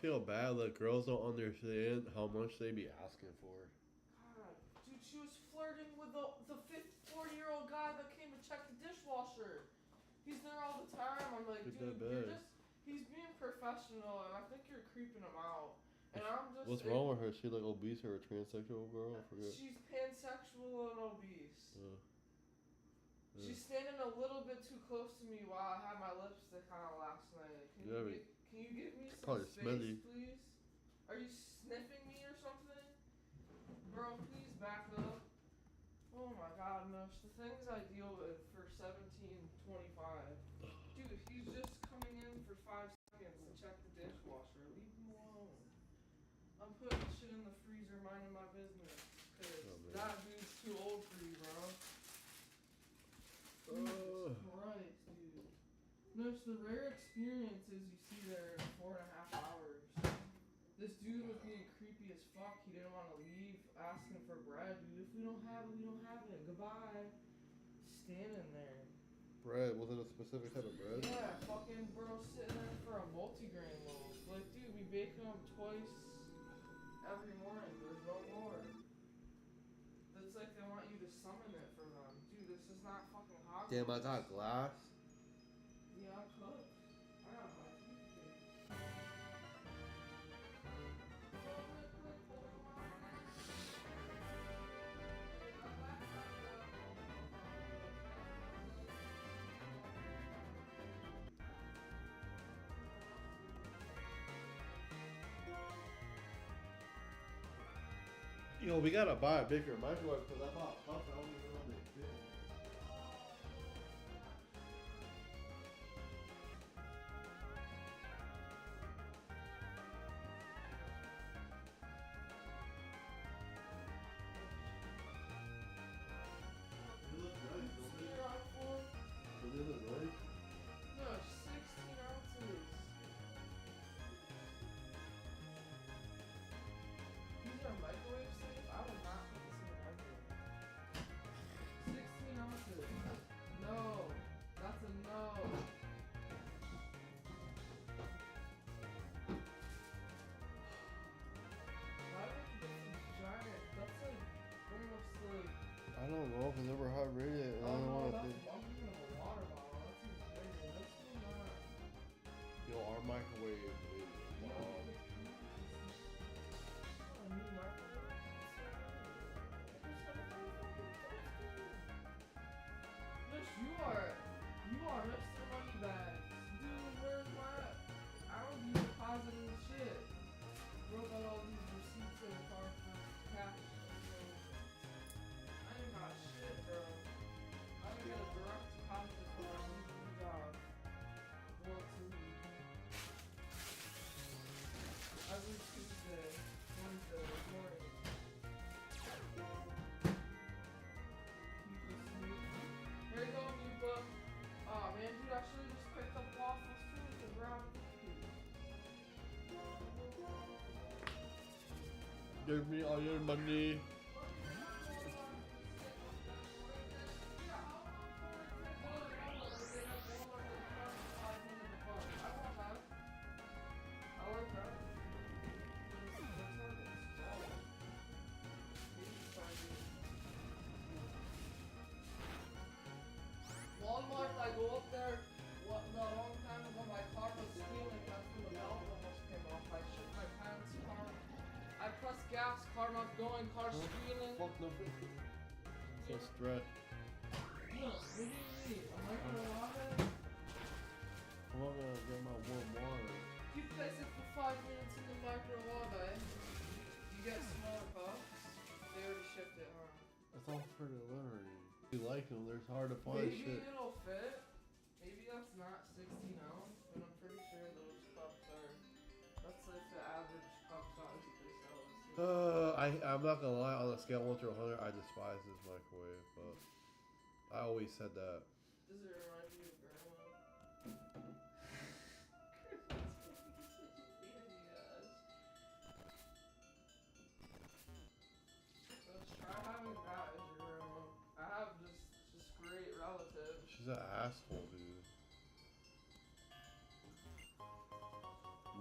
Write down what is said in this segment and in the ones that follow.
feel bad that girls don't understand how much they be asking for. God, dude, she was flirting with the 40-year-old guy that came to check the dishwasher. He's there all the time. I'm like, dude, he's being professional, and I think you're creeping him out. And I'm just. What's wrong with her? Is she like obese or a transsexual girl? I forget. She's pansexual and obese. She's standing a little bit too close to me while I had my lipstick on last night. Can you give me some space, please? Are you sniffing me or something? Bro, please back up. Oh my god, Nush, the things I deal with for $17.25. Dude, he's just coming in for 5 seconds to check the dishwasher. Leave him alone. I'm putting shit in the freezer, minding my business. Cause that dude's too old for you, bro. Jesus Christ, dude. Nush, the rare experiences you see there in 4.5 hours. This dude was being creepy as fuck. He didn't want to leave, asking for bread. Dude, if we don't have it, we don't have it. Goodbye. Standing there. Bread? Was it a specific type of bread? Yeah, fucking bro sitting there for a multigrain loaf. Like, dude, we bake them twice every morning. There's no more. It's like they want you to summon it for them. Dude, this is not fucking hot. Damn, I got glass. Yeah, I cooked. I got my toothpaste. Yo, we gotta buy a bigger microwave because I bought cups. I don't even know they fit. They look nice, don't they? Do they look nice? No, 16 ounces. These are microwave safe? I would not put this in the microwave. 16 ounces. No. That's a no. Why would you get some giant? That's like almost like. I don't know because they were hot rated. And I don't want to think. I'm thinking of a water bottle. That seems bigger. That's still not. Yo, our microwave is bomb. A new microwave? Yes, you are Mr. Moneybags. Dude, where's my, I don't be depositing shit. Broke out all these receipts in the car for cash. I ain't got shit, bro. I'm gonna get a direct deposit for my new job. Every Tuesday, Wednesday morning. Here you go, Mupa. Aw, man, dude, I should've just picked up waffles too with the brown food. Give me all your money. I like that. Walmart, I go up there not a long time ago, my car was squealing, that's when the belt almost came off. I shit my pants, car. I pressed gas, car not going, car squealing. Fuck no. So stressed. Look, what do you need? A microwave? I'm not gonna get my warm water. You place it for 5 minutes in the microwave, you get smaller cups. They already shipped it, huh? That's all for delivery. If you like them, they're hard to find. Maybe shit. It'll fit. Maybe that's not 16 ounce, but I'm pretty sure those cups are. That's like the average cup size that they sell. I'm not gonna lie. On a scale of 1 to 100, I despise this microwave. But I always said that. Does it remind you of grandma? Let's try having that as your I have just great relatives. She's an asshole, dude.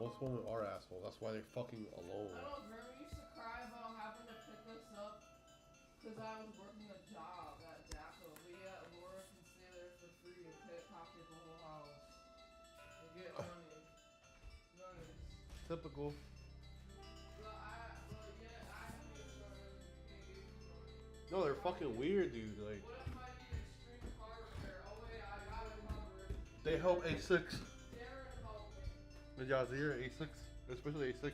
Most women are assholes. That's why they're fucking alone. I know Jeremy used to cry about having to pick us up because I was working a job at Jacko. But yeah, Laura can stay there for free and pickpocket the whole house and get money. Nice. Typical. But yeah, I have to get started. You can't give me money. No, they're fucking weird, dude. Like. What if I need extreme car repair? Oh wait, I got it covered. They help A6. Darren helped me. The Yazir A6, especially A6.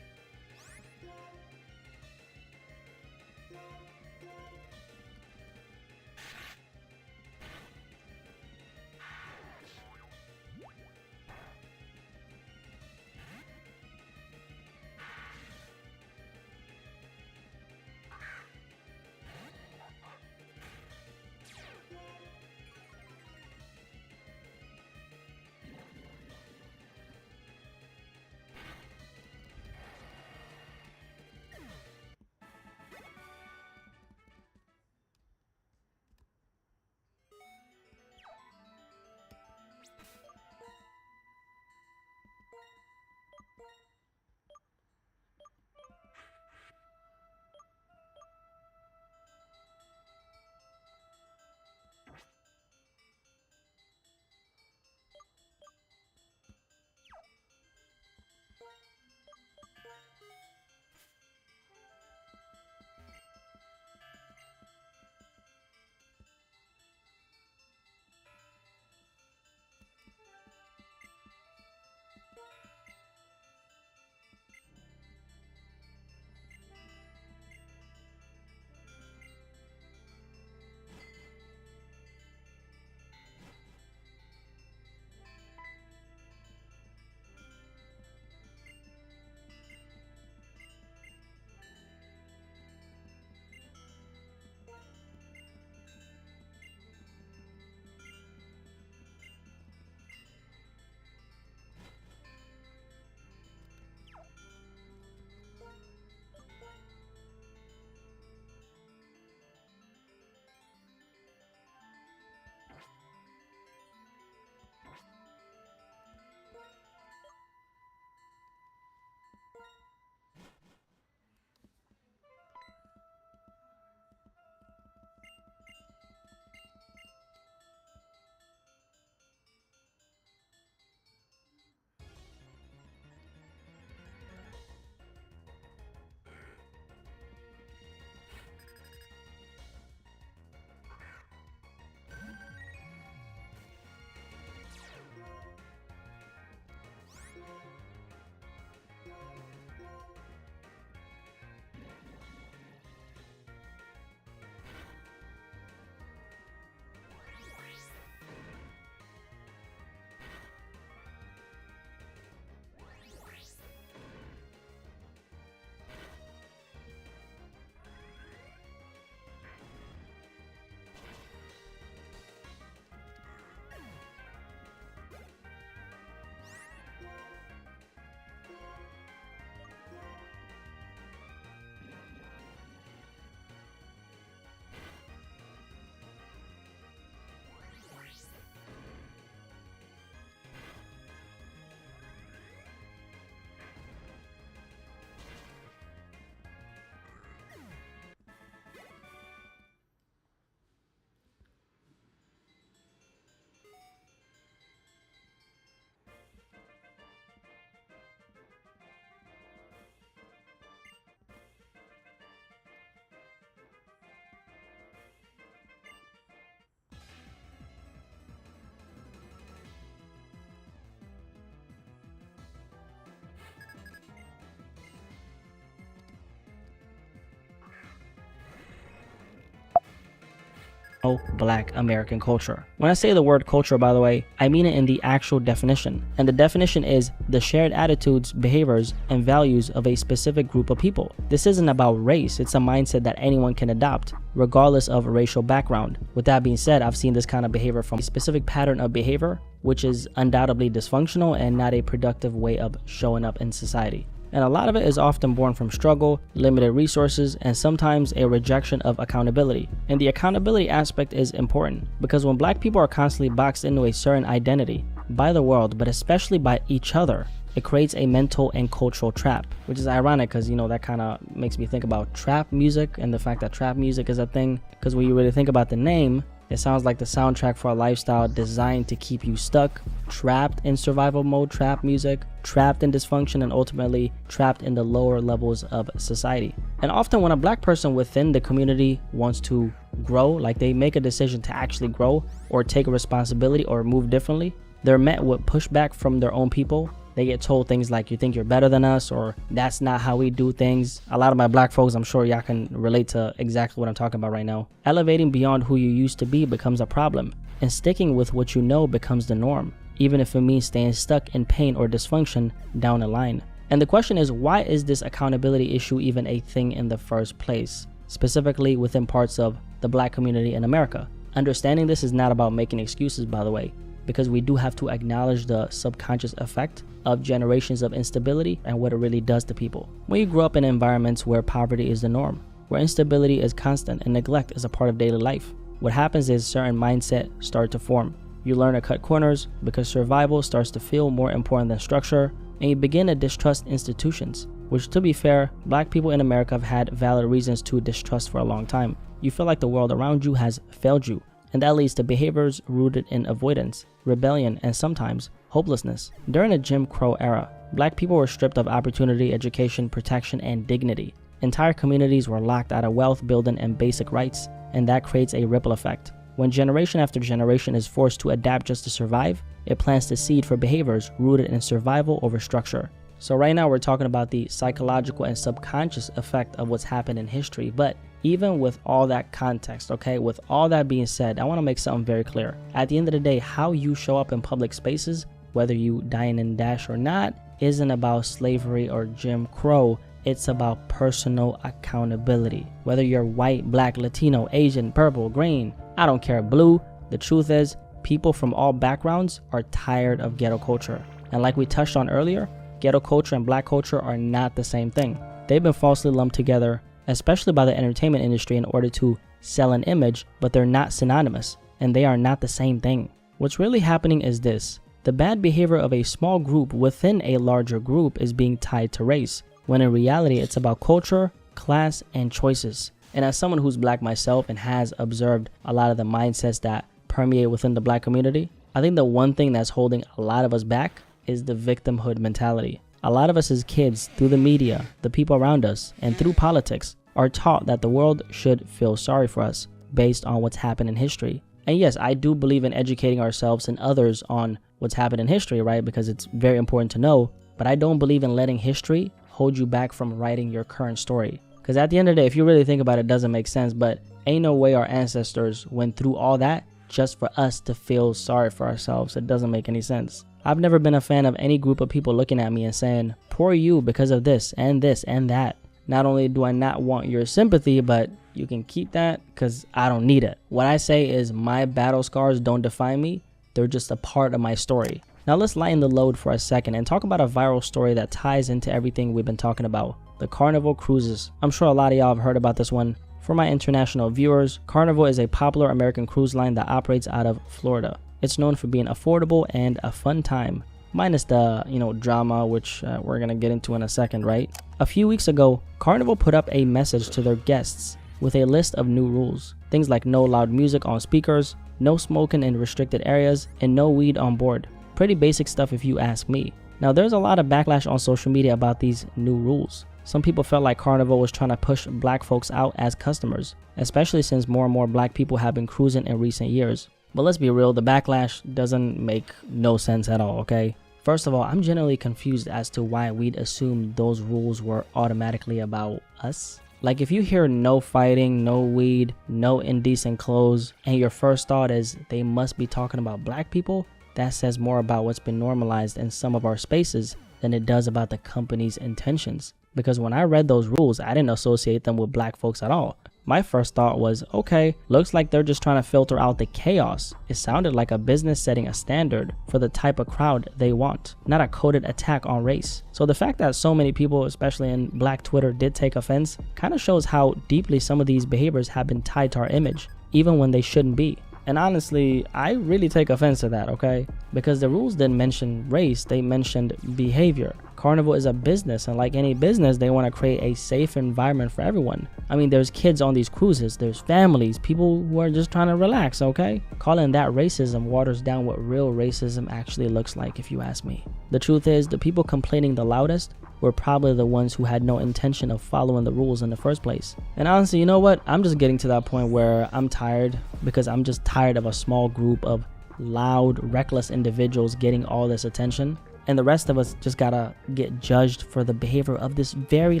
Black American culture. When I say the word culture, by the way, I mean it in the actual definition. And the definition is the shared attitudes, behaviors, and values of a specific group of people. This isn't about race, it's a mindset that anyone can adopt, regardless of racial background. With that being said, I've seen this kind of behavior from a specific pattern of behavior, which is undoubtedly dysfunctional and not a productive way of showing up in society. And a lot of it is often born from struggle, limited resources, and sometimes a rejection of accountability. And the accountability aspect is important because when Black people are constantly boxed into a certain identity by the world, but especially by each other, it creates a mental and cultural trap, which is ironic because, that kind of makes me think about trap music and the fact that trap music is a thing. Because when you really think about the name, it sounds like the soundtrack for a lifestyle designed to keep you stuck, trapped in survival mode, trap music, trapped in dysfunction, and ultimately trapped in the lower levels of society. And often when a Black person within the community wants to grow, like they make a decision to actually grow or take a responsibility or move differently, they're met with pushback from their own people. They get told things like, you think you're better than us, or that's not how we do things. A lot of my Black folks, I'm sure y'all can relate to exactly what I'm talking about right now. Elevating beyond who you used to be becomes a problem, and sticking with what you know becomes the norm, even if it means staying stuck in pain or dysfunction down the line. And the question is, why is this accountability issue even a thing in the first place, specifically within parts of the Black community in America? Understanding this is not about making excuses, by the way, because we do have to acknowledge the subconscious effect of generations of instability and what it really does to people. When you grow up in environments where poverty is the norm, where instability is constant and neglect is a part of daily life, what happens is certain mindset start to form. You learn to cut corners because survival starts to feel more important than structure, and you begin to distrust institutions, which, to be fair, Black people in America have had valid reasons to distrust for a long time. You feel like the world around you has failed you, and that leads to behaviors rooted in avoidance, rebellion, and sometimes hopelessness. During the Jim Crow era, Black people were stripped of opportunity, education, protection, and dignity. Entire communities were locked out of wealth, building, and basic rights, and that creates a ripple effect. When generation after generation is forced to adapt just to survive, it plants the seed for behaviors rooted in survival over structure. So right now we're talking about the psychological and subconscious effect of what's happened in history, but even with all that context, okay, with all that being said, I want to make something very clear. At the end of the day, how you show up in public spaces, whether you dine and dash or not, isn't about slavery or Jim Crow. It's about personal accountability. Whether you're white, Black, Latino, Asian, purple, green, I don't care, blue. The truth is, people from all backgrounds are tired of ghetto culture. And like we touched on earlier, ghetto culture and Black culture are not the same thing. They've been falsely lumped together, especially by the entertainment industry, in order to sell an image, but they're not synonymous, and they are not the same thing. What's really happening is this: the bad behavior of a small group within a larger group is being tied to race, when in reality it's about culture, class, and choices. And as someone who's Black myself and has observed a lot of the mindsets that permeate within the Black community, I think the one thing that's holding a lot of us back is the victimhood mentality. A lot of us as kids, through the media, the people around us, and through politics, are taught that the world should feel sorry for us based on what's happened in history. And yes, I do believe in educating ourselves and others on what's happened in history, right? Because it's very important to know. But I don't believe in letting history hold you back from writing your current story. Because at the end of the day, if you really think about it, it doesn't make sense. But ain't no way our ancestors went through all that just for us to feel sorry for ourselves. It doesn't make any sense. I've never been a fan of any group of people looking at me and saying, poor you because of this and that. Not only do I not want your sympathy, but you can keep that because I don't need it. What I say is my battle scars don't define me. They're just a part of my story. Now let's lighten the load for a second and talk about a viral story that ties into everything we've been talking about. The Carnival cruises. I'm sure a lot of y'all have heard about this one. For my international viewers, Carnival is a popular American cruise line that operates out of Florida. It's known for being affordable and a fun time, minus the, drama, which we're gonna get into in a second, right? A few weeks ago, Carnival put up a message to their guests with a list of new rules. Things like no loud music on speakers, no smoking in restricted areas, and no weed on board. Pretty basic stuff if you ask me. Now there's a lot of backlash on social media about these new rules. Some people felt like Carnival was trying to push Black folks out as customers, especially since more and more Black people have been cruising in recent years. But let's be real, the backlash doesn't make no sense at all, okay? First of all, I'm generally confused as to why we'd assume those rules were automatically about us. Like if you hear no fighting, no weed, no indecent clothes, and your first thought is they must be talking about black people, that says more about what's been normalized in some of our spaces than it does about the company's intentions. Because when I read those rules, I didn't associate them with black folks at all. My first thought was, okay, looks like they're just trying to filter out the chaos. It sounded like a business setting a standard for the type of crowd they want, not a coded attack on race. So the fact that so many people, especially in black Twitter, did take offense kind of shows how deeply some of these behaviors have been tied to our image, even when they shouldn't be. And honestly, I really take offense to that, okay? Because the rules didn't mention race, they mentioned behavior. Carnival is a business, and like any business, they want to create a safe environment for everyone. I mean, there's kids on these cruises, there's families, people who are just trying to relax, okay? Calling that racism waters down what real racism actually looks like, if you ask me. The truth is, the people complaining the loudest were probably the ones who had no intention of following the rules in the first place. And honestly, you know what? I'm just getting to that point where I'm tired, because I'm just tired of a small group of loud, reckless individuals getting all this attention. And the rest of us just gotta get judged for the behavior of this very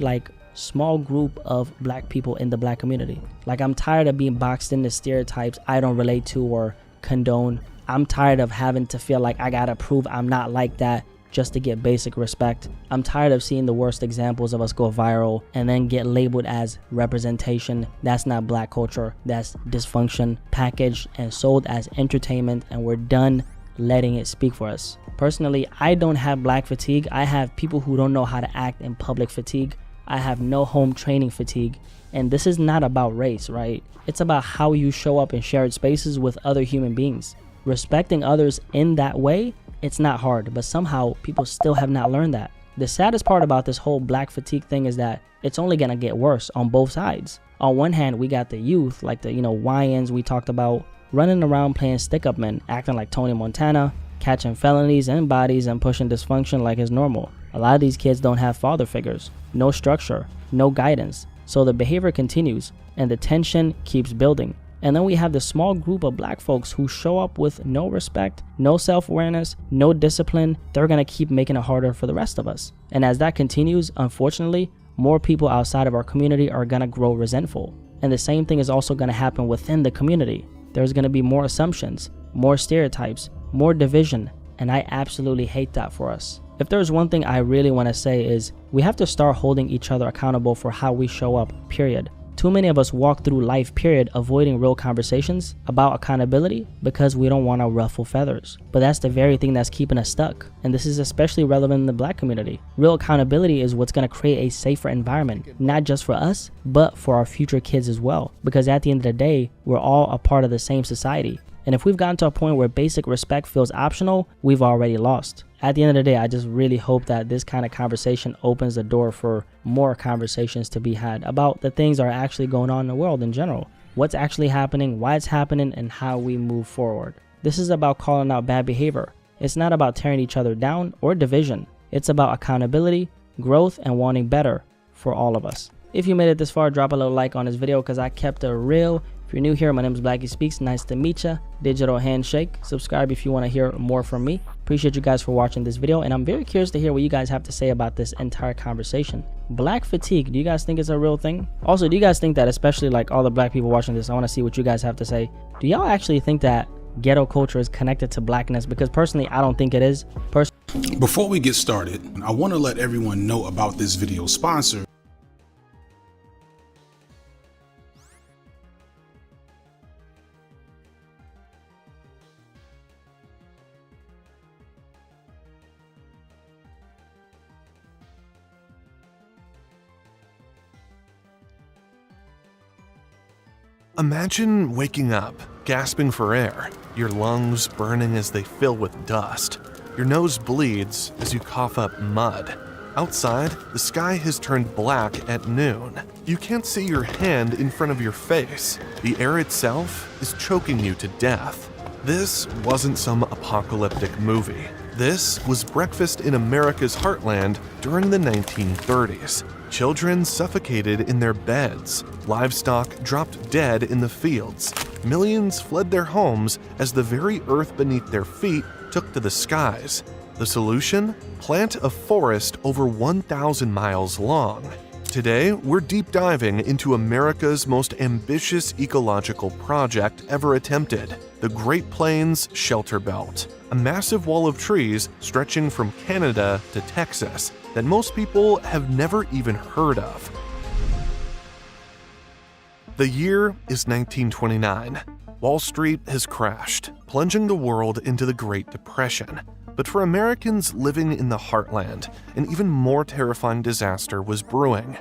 small group of black people in the black community. Like, I'm tired of being boxed into stereotypes I don't relate to or condone. I'm tired of having to feel like I gotta prove I'm not like that just to get basic respect. I'm tired of seeing the worst examples of us go viral and then get labeled as representation. That's not black culture, that's dysfunction, packaged and sold as entertainment, and we're done letting it speak for us. Personally, I don't have black fatigue. I have people who don't know how to act in public fatigue. I have no home training fatigue. And this is not about race, right? It's about how you show up in shared spaces with other human beings. Respecting others in that way, it's not hard, but somehow people still have not learned that. The saddest part about this whole black fatigue thing is that it's only gonna get worse on both sides. On one hand, we got the youth, like the YNs we talked about, running around playing stick-up men, acting like Tony Montana, catching felonies and bodies and pushing dysfunction like it's normal. A lot of these kids don't have father figures, no structure, no guidance. So the behavior continues and the tension keeps building. And then we have the small group of black folks who show up with no respect, no self-awareness, no discipline. They're gonna keep making it harder for the rest of us. And as that continues, unfortunately, more people outside of our community are gonna grow resentful. And the same thing is also gonna happen within the community. There's gonna be more assumptions, more stereotypes, more division, and I absolutely hate that for us. If there's one thing I really wanna say is, we have to start holding each other accountable for how we show up, period. Too many of us walk through life, period, avoiding real conversations about accountability because we don't want to ruffle feathers. But that's the very thing that's keeping us stuck. And this is especially relevant in the black community. Real accountability is what's going to create a safer environment, not just for us, but for our future kids as well. Because at the end of the day, we're all a part of the same society. And if we've gotten to a point where basic respect feels optional, we've already lost. At the end of the day, I just really hope that this kind of conversation opens the door for more conversations to be had about the things that are actually going on in the world in general. What's actually happening, why it's happening, and how we move forward. This is about calling out bad behavior. It's not about tearing each other down or division. It's about accountability, growth, and wanting better for all of us. If you made it this far, drop a little like on this video because I kept it real. If you're new here, my name is Blackie Speaks. Nice to meet ya. Digital handshake. Subscribe if you want to hear more from me. Appreciate you guys for watching this video, and I'm very curious to hear what you guys have to say about this entire conversation. Black fatigue, do you guys think it's a real thing? Also, do you guys think that, especially like all the black people watching this, I want to see what you guys have to say. Do y'all actually think that ghetto culture is connected to blackness? Because personally, I don't think it is. Before we get started, I want to let everyone know about this video sponsor. Imagine waking up, gasping for air, your lungs burning as they fill with dust. Your nose bleeds as you cough up mud. Outside, the sky has turned black at noon. You can't see your hand in front of your face. The air itself is choking you to death. This wasn't some apocalyptic movie. This was breakfast in America's heartland during the 1930s. Children suffocated in their beds. Livestock dropped dead in the fields. Millions fled their homes as the very earth beneath their feet took to the skies. The solution? Plant a forest over 1,000 miles long. Today, we're deep diving into America's most ambitious ecological project ever attempted, the Great Plains Shelter Belt, a massive wall of trees stretching from Canada to Texas that most people have never even heard of. The year is 1929. Wall Street has crashed, plunging the world into the Great Depression. But for Americans living in the heartland, an even more terrifying disaster was brewing.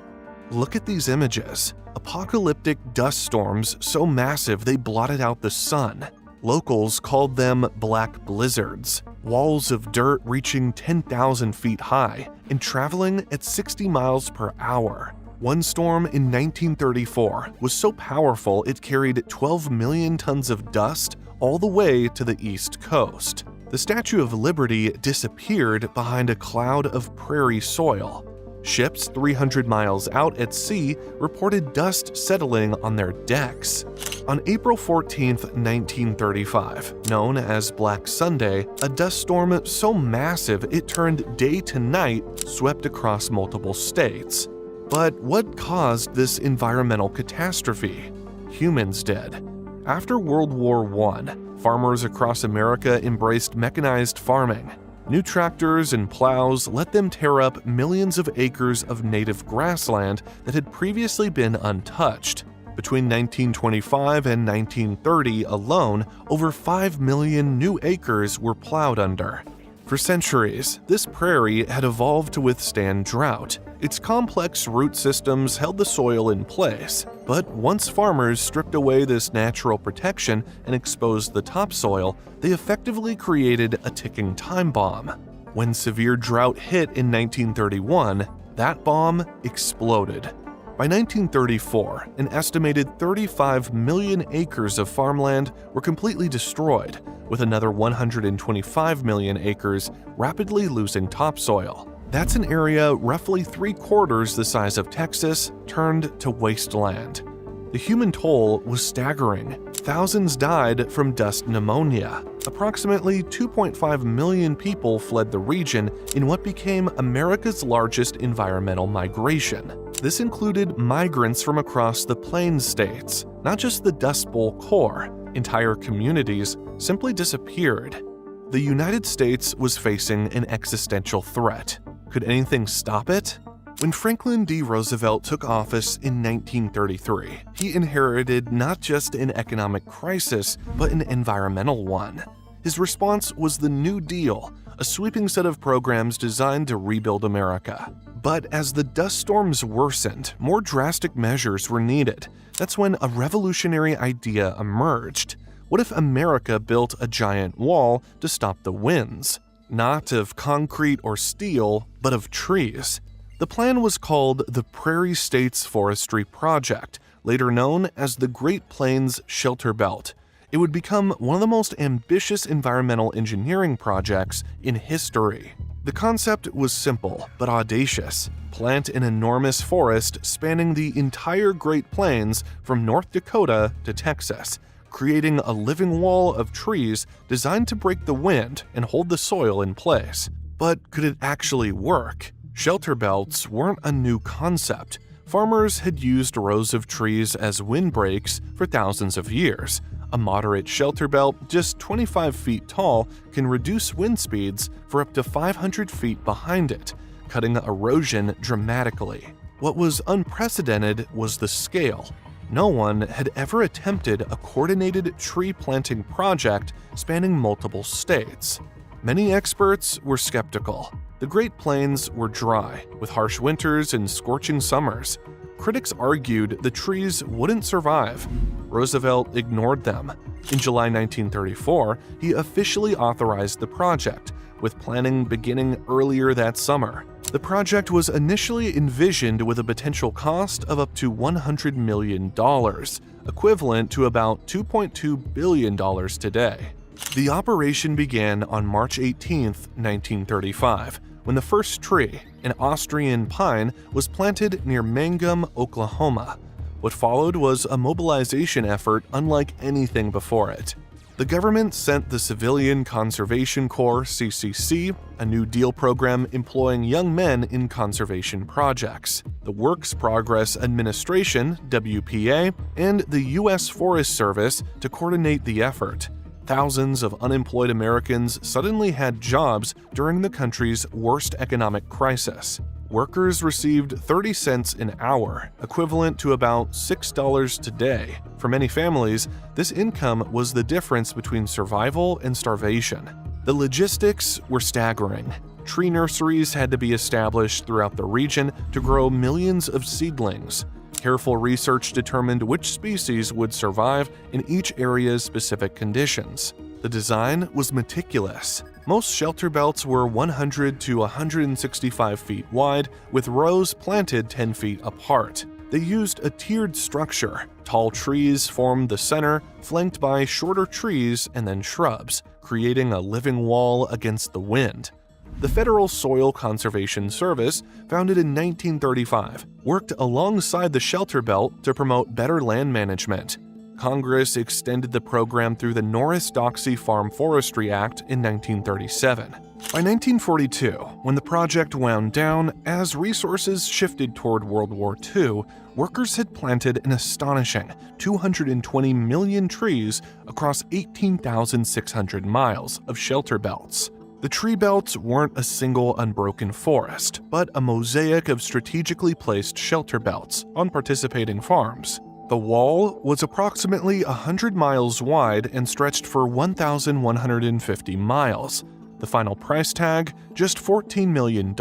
Look at these images. Apocalyptic dust storms so massive they blotted out the sun. Locals called them black blizzards, walls of dirt reaching 10,000 feet high and traveling at 60 miles per hour. One storm in 1934 was so powerful it carried 12 million tons of dust all the way to the East Coast. The Statue of Liberty disappeared behind a cloud of prairie soil. Ships 300 miles out at sea reported dust settling on their decks. On April 14, 1935, known as Black Sunday, a dust storm so massive it turned day to night swept across multiple states. But what caused this environmental catastrophe? Humans did. After World War I, farmers across America embraced mechanized farming. New tractors and plows let them tear up millions of acres of native grassland that had previously been untouched. Between 1925 and 1930 alone, over 5 million new acres were plowed under. For centuries, this prairie had evolved to withstand drought. Its complex root systems held the soil in place, but once farmers stripped away this natural protection and exposed the topsoil, they effectively created a ticking time bomb. When severe drought hit in 1931, that bomb exploded. By 1934, an estimated 35 million acres of farmland were completely destroyed, with another 125 million acres rapidly losing topsoil. That's an area roughly 3/4 the size of Texas turned to wasteland. The human toll was staggering. Thousands died from dust pneumonia. Approximately 2.5 million people fled the region in what became America's largest environmental migration. This included migrants from across the Plains states, not just the Dust Bowl core. Entire communities simply disappeared. The United States was facing an existential threat. Could anything stop it? When Franklin D. Roosevelt took office in 1933, he inherited not just an economic crisis, but an environmental one. His response was the New Deal, a sweeping set of programs designed to rebuild America. But as the dust storms worsened, more drastic measures were needed. That's when a revolutionary idea emerged. What if America built a giant wall to stop the winds? Not of concrete or steel, but of trees. The plan was called the Prairie States Forestry Project, later known as the Great Plains Shelter Belt. It would become one of the most ambitious environmental engineering projects in history. The concept was simple but audacious. Plant an enormous forest spanning the entire Great Plains from North Dakota to Texas, creating a living wall of trees designed to break the wind and hold the soil in place. But could it actually work? Shelter belts weren't a new concept. Farmers had used rows of trees as windbreaks for thousands of years. A moderate shelter belt, just 25 feet tall, can reduce wind speeds for up to 500 feet behind it, cutting erosion dramatically. What was unprecedented was the scale. No one had ever attempted a coordinated tree planting project spanning multiple states. Many experts were skeptical. The Great Plains were dry, with harsh winters and scorching summers. Critics argued the trees wouldn't survive. Roosevelt ignored them. In July 1934, he officially authorized the project, with planning beginning earlier that summer. The project was initially envisioned with a potential cost of up to $100 million, equivalent to about $2.2 billion today. The operation began on March 18, 1935, when the first tree, an Austrian pine, was planted near Mangum, Oklahoma. What followed was a mobilization effort unlike anything before it. The government sent the Civilian Conservation Corps (CCC), a New Deal program employing young men in conservation projects, the Works Progress Administration (WPA), and the U.S. Forest Service to coordinate the effort. Thousands of unemployed Americans suddenly had jobs during the country's worst economic crisis. Workers received 30 cents an hour, equivalent to about $6 today. For many families, this income was the difference between survival and starvation. The logistics were staggering. Tree nurseries had to be established throughout the region to grow millions of seedlings. Careful research determined which species would survive in each area's specific conditions. The design was meticulous. Most shelter belts were 100 to 165 feet wide, with rows planted 10 feet apart. They used a tiered structure. Tall trees formed the center, flanked by shorter trees and then shrubs, creating a living wall against the wind. The Federal Soil Conservation Service, founded in 1935, worked alongside the shelter belt to promote better land management. Congress extended the program through the Norris-Doxey Farm Forestry Act in 1937. By 1942, when the project wound down, as resources shifted toward World War II, workers had planted an astonishing 220 million trees across 18,600 miles of shelter belts. The tree belts weren't a single unbroken forest, but a mosaic of strategically placed shelter belts on participating farms. The wall was approximately 100 miles wide and stretched for 1,150 miles. The final price tag, just $14 million,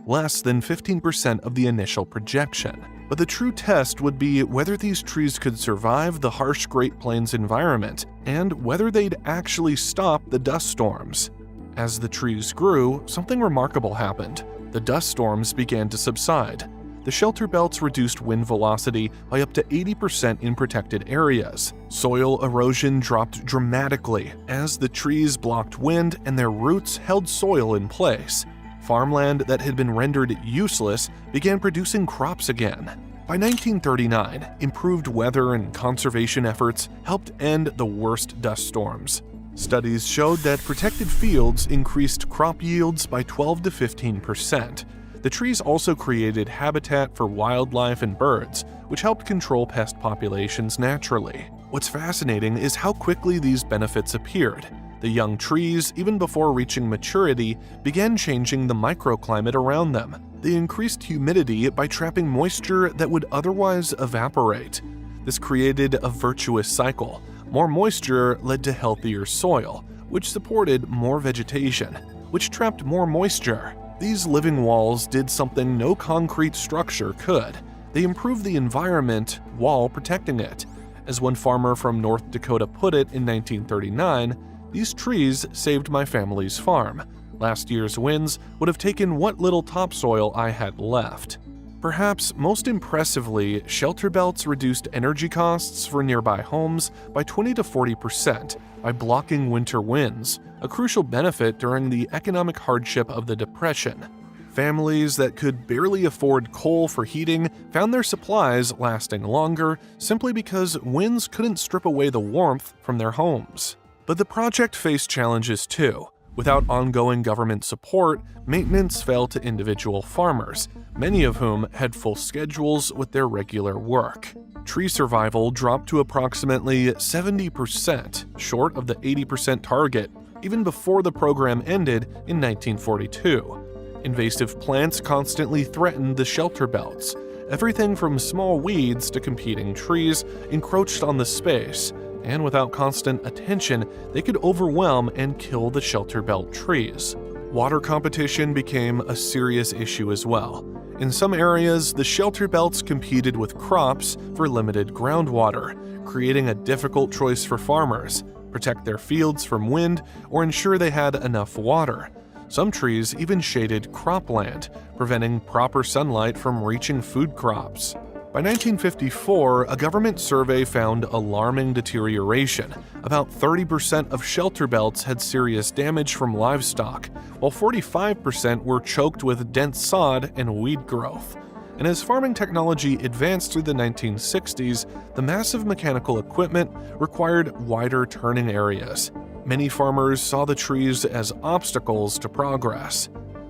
less than 15% of the initial projection. But the true test would be whether these trees could survive the harsh Great Plains environment and whether they'd actually stop the dust storms. As the trees grew, something remarkable happened. The dust storms began to subside. The shelter belts reduced wind velocity by up to 80% in protected areas. Soil erosion dropped dramatically as the trees blocked wind and their roots held soil in place. Farmland that had been rendered useless began producing crops again. By 1939, improved weather and conservation efforts helped end the worst dust storms. Studies showed that protected fields increased crop yields by 12 to 15%. The trees also created habitat for wildlife and birds, which helped control pest populations naturally. What's fascinating is how quickly these benefits appeared. The young trees, even before reaching maturity, began changing the microclimate around them. They increased humidity by trapping moisture that would otherwise evaporate. This created a virtuous cycle. More moisture led to healthier soil, which supported more vegetation, which trapped more moisture. These living walls did something no concrete structure could. They improved the environment while protecting it. As one farmer from North Dakota put it in 1939, "These trees saved my family's farm. Last year's winds would have taken what little topsoil I had left." Perhaps most impressively, shelter belts reduced energy costs for nearby homes by 20 to 40% by blocking winter winds, a crucial benefit during the economic hardship of the Depression. Families that could barely afford coal for heating found their supplies lasting longer simply because winds couldn't strip away the warmth from their homes. But the project faced challenges too. Without ongoing government support, maintenance fell to individual farmers, many of whom had full schedules with their regular work. Tree survival dropped to approximately 70%, short of the 80% target, even before the program ended in 1942. Invasive plants constantly threatened the shelter belts. Everything from small weeds to competing trees encroached on the space, and without constant attention, they could overwhelm and kill the shelter belt trees. Water competition became a serious issue as well. In some areas, the shelter belts competed with crops for limited groundwater, creating a difficult choice for farmers: protect their fields from wind or ensure they had enough water. Some trees even shaded cropland, preventing proper sunlight from reaching food crops. By 1954, a government survey found alarming deterioration. About 30% of shelter belts had serious damage from livestock, while 45% were choked with dense sod and weed growth. And as farming technology advanced through the 1960s, the massive mechanical equipment required wider turning areas. Many farmers saw the trees as obstacles to progress.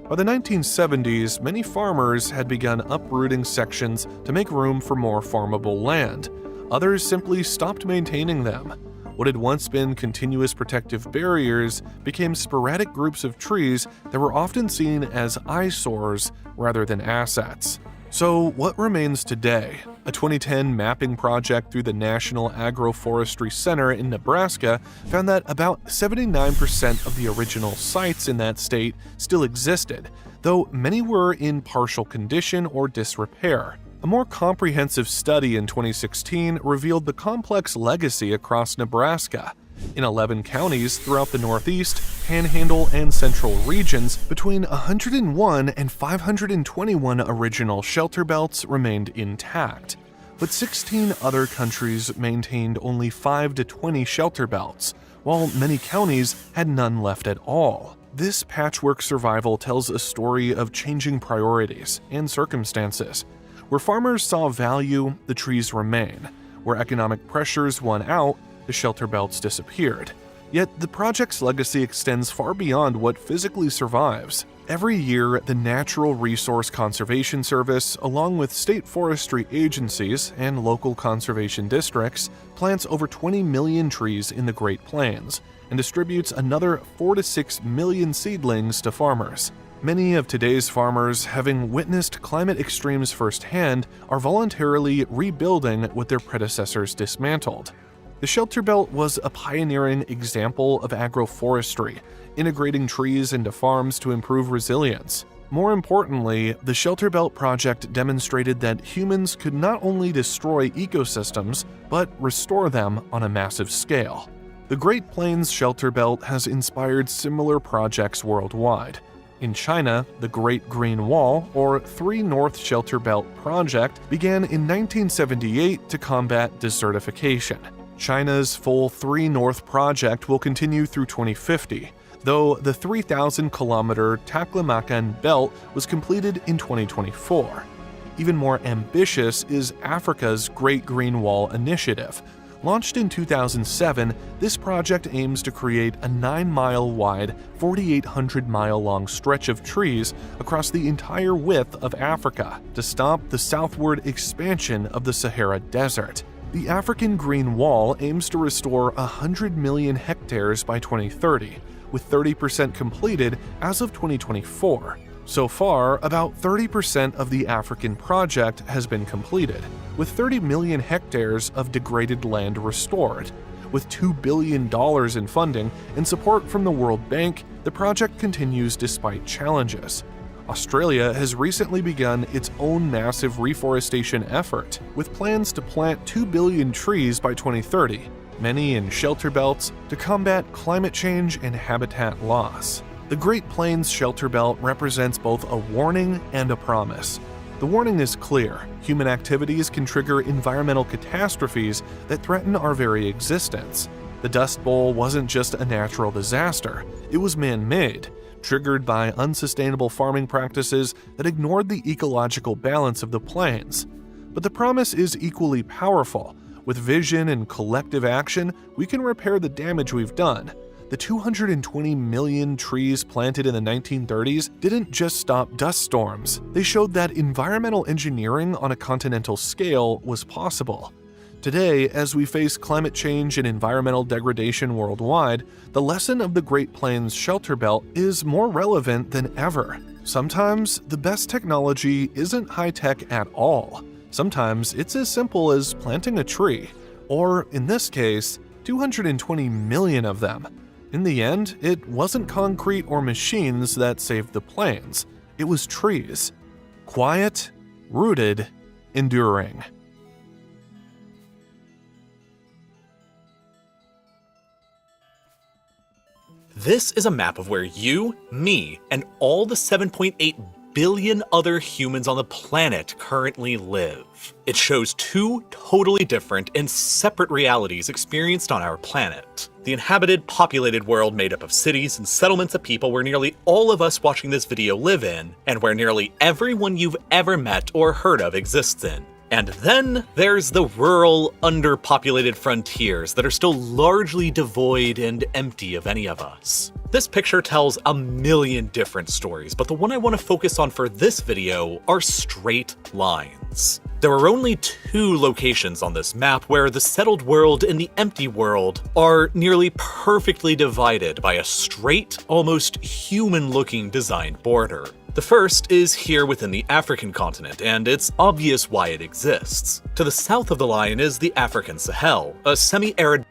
By the 1970s, many farmers had begun uprooting sections to make room for more farmable land. Others simply stopped maintaining them. What had once been continuous protective barriers became sporadic groups of trees that were often seen as eyesores rather than assets. So what remains today? A 2010 mapping project through the National Agroforestry Center in Nebraska found that about 79% of the original sites in that state still existed, though many were in partial condition or disrepair. A more comprehensive study in 2016 revealed the complex legacy across Nebraska. In 11 counties throughout the Northeast, Panhandle, and Central regions, between 101 and 521 original shelter belts remained intact. But 16 other countries maintained only 5 to 20 shelter belts, while many counties had none left at all. This patchwork survival tells a story of changing priorities and circumstances. Where farmers saw value, the trees remain. Where economic pressures won out, the shelter belts disappeared. Yet the project's legacy extends far beyond what physically survives. Every year, the Natural Resource Conservation Service, along with state forestry agencies and local conservation districts, plants over 20 million trees in the Great Plains and distributes another 4 to 6 million seedlings to farmers. Many of today's farmers, having witnessed climate extremes firsthand, are voluntarily rebuilding what their predecessors dismantled. The shelter belt was a pioneering example of agroforestry, integrating trees into farms to improve resilience. More importantly, the shelter belt project demonstrated that humans could not only destroy ecosystems, but restore them on a massive scale. The Great Plains Shelter Belt has inspired similar projects worldwide. In China, the Great Green Wall, or 3 North Shelter Belt Project, began in 1978 to combat desertification. China's full 3 North project will continue through 2050, though the 3,000-kilometer Taklamakan Belt was completed in 2024. Even more ambitious is Africa's Great Green Wall Initiative. Launched in 2007, this project aims to create a 9-mile-wide, 4,800-mile-long stretch of trees across the entire width of Africa to stop the southward expansion of the Sahara Desert. The African Green Wall aims to restore 100 million hectares by 2030, with 30% completed as of 2024. So far, about 30% of the African project has been completed, with 30 million hectares of degraded land restored. With $2 billion in funding and support from the World Bank, the project continues despite challenges. Australia has recently begun its own massive reforestation effort, with plans to plant 2 billion trees by 2030, many in shelter belts, to combat climate change and habitat loss. The Great Plains Shelter Belt represents both a warning and a promise. The warning is clear: human activities can trigger environmental catastrophes that threaten our very existence. The Dust Bowl wasn't just a natural disaster, it was man-made, triggered by unsustainable farming practices that ignored the ecological balance of the plains. But the promise is equally powerful. With vision and collective action, we can repair the damage we've done. The 220 million trees planted in the 1930s didn't just stop dust storms. They showed that environmental engineering on a continental scale was possible. Today, as we face climate change and environmental degradation worldwide, the lesson of the Great Plains Shelter Belt is more relevant than ever. Sometimes, the best technology isn't high-tech at all. Sometimes, it's as simple as planting a tree, or, in this case, 220 million of them. In the end, it wasn't concrete or machines that saved the plains. It was trees. Quiet, rooted, enduring. This is a map of where you, me, and all the 7.8 billion other humans on the planet currently live. It shows 2 totally different and separate realities experienced on our planet. the inhabited, populated world made up of cities and settlements of people where nearly all of us watching this video live in, and where nearly everyone you've ever met or heard of exists in. And then there's the rural, underpopulated frontiers that are still largely devoid and empty of any of us. This picture tells a million different stories, but the one I want to focus on for this video are straight lines. There are only 2 locations on this map where the settled world and the empty world are nearly perfectly divided by a straight, almost human-looking designed border. The first is here within the African continent, and it's obvious why it exists. To the south of the line is the African Sahel, a semi-arid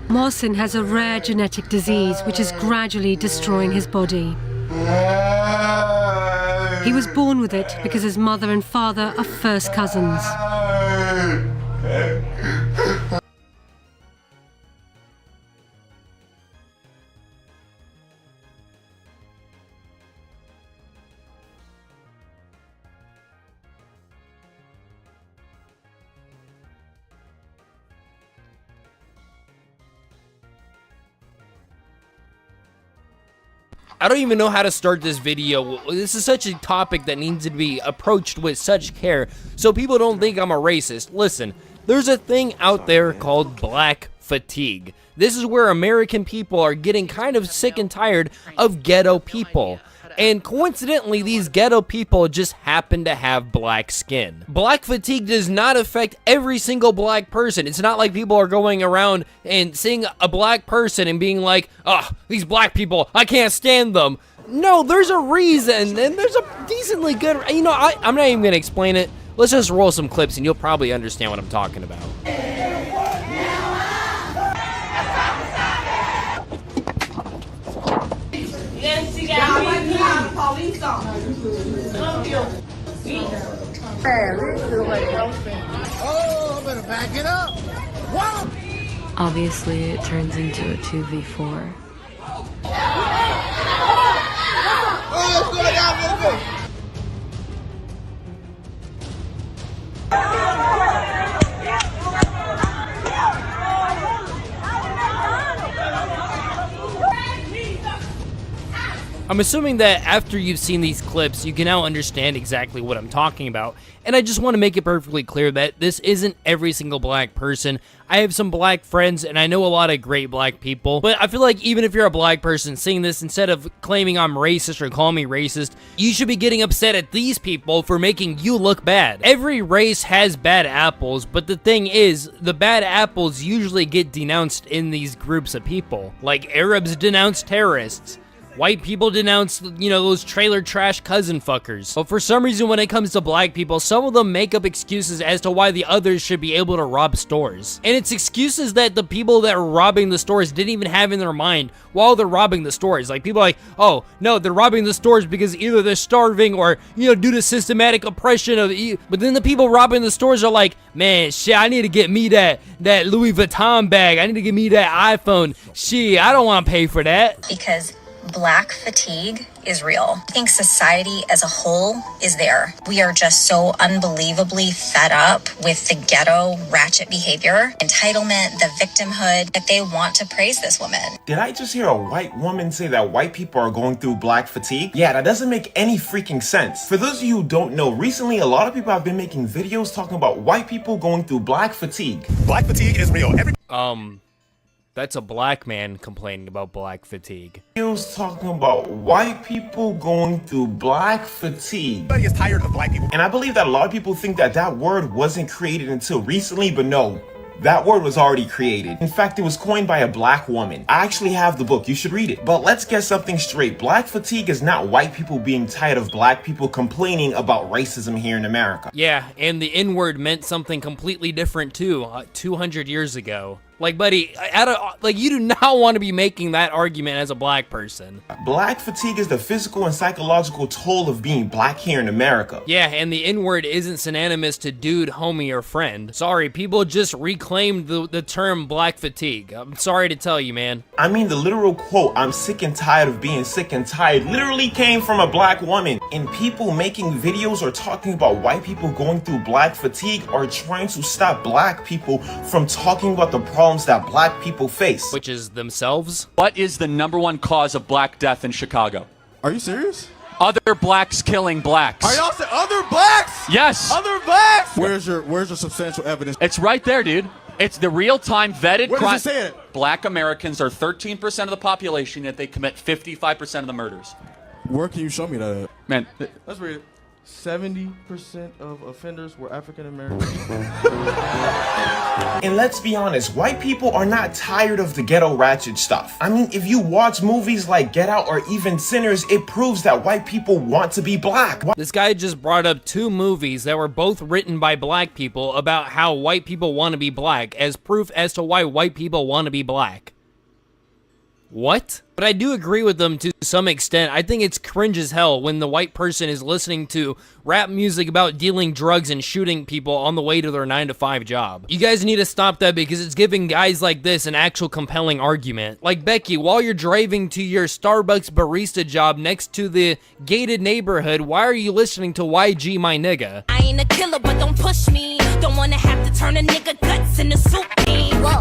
Mohsin has a rare genetic disease which is gradually destroying his body. He was born with it because his mother and father are first cousins. I don't even know how to start this video. This is such a topic that needs to be approached with such care so people don't think I'm a racist. Listen, there's a thing out there called black fatigue. This is where American people are getting kind of sick and tired of ghetto people. And coincidentally, these ghetto people just happen to have black skin. Black fatigue does not affect every single black person. It's not like people are going around and seeing a black person and being like, oh, these black people, I can't stand them. No, there's a reason, and there's a decently good, I'm not even gonna explain it. Let's just roll some clips and you'll probably understand what I'm talking about. Oh, I better back it up. Whoa! Obviously, it turns into a 2v4. Oh, let's go down a little bit. I'm assuming that after you've seen these clips, you can now understand exactly what I'm talking about. And I just want to make it perfectly clear that this isn't every single black person. I have some black friends, and I know a lot of great black people, but I feel like even if you're a black person seeing this, instead of claiming I'm racist or calling me racist, you should be getting upset at these people for making you look bad. Every race has bad apples, but the thing is, the bad apples usually get denounced in these groups of people. Like Arabs denounce terrorists. White people denounce, you know, those trailer trash cousin fuckers. But for some reason, when it comes to black people, some of them make up excuses as to why the others should be able to rob stores. And it's excuses that the people that are robbing the stores didn't even have in their mind while they're robbing the stores. Like, people are like, oh, no, they're robbing the stores because either they're starving or, you know, due to systematic oppression of but then the people robbing the stores are like, man, shit, I need to get me that Louis Vuitton bag. I need to get me that iPhone. Shit, I don't want to pay for that. Because black fatigue is real. I think society as a whole is there. We are just so unbelievably fed up with the ghetto ratchet behavior, entitlement, the victimhood, that they want to praise this woman. Did I just hear a white woman say that white people are going through black fatigue? Yeah, that doesn't make any freaking sense. For those of you who don't know, recently a lot of people have been making videos talking about white people going through black fatigue. Black fatigue is real. That's a black man complaining about black fatigue. He was talking about white people going through black fatigue. Everybody is tired of black people. And I believe that a lot of people think that that word wasn't created until recently, but no. That word was already created. In fact, it was coined by a black woman. I actually have the book. You should read it. But let's get something straight. Black fatigue is not white people being tired of black people complaining about racism here in America. Yeah, and the N-word meant something completely different too, 200 years ago. Like, buddy, you do not want to be making that argument as a black person. Black fatigue is the physical and psychological toll of being black here in America. Yeah, and the N-word isn't synonymous to dude, homie, or friend. Sorry, people just reclaimed the term black fatigue. I'm sorry to tell you, man. I mean, the literal quote, "I'm sick and tired of being sick and tired," literally came from a black woman. And people making videos or talking about white people going through black fatigue are trying to stop black people from talking about the problems that black people face. Which is themselves? What is the #1 cause of black death in Chicago? Are you serious? Other blacks killing blacks. Are y'all saying other blacks? Yes. Other blacks? Where's your substantial evidence? It's right there, dude. It's the real-time vetted crime. Where does it say it? Black Americans are 13% of the population, yet they commit 55% of the murders. Where can you show me that at? Man, let's read it. 70% of offenders were African American. And let's be honest, white people are not tired of the ghetto ratchet stuff. I mean, if you watch movies like Get Out or even Sinners, it proves that white people want to be black. This guy just brought up 2 movies that were both written by black people about how white people want to be black as proof as to why white people want to be black. What? But I do agree with them to some extent. I think it's cringe as hell when the white person is listening to rap music about dealing drugs and shooting people on the way to their 9-to-5 job. You guys need to stop that because it's giving guys like this an actual compelling argument. Like, Becky, while you're driving to your Starbucks barista job next to the gated neighborhood, why are you listening to YG My Nigga? I ain't a killer, but don't push me. Don't wanna have to turn a nigga guts into soup.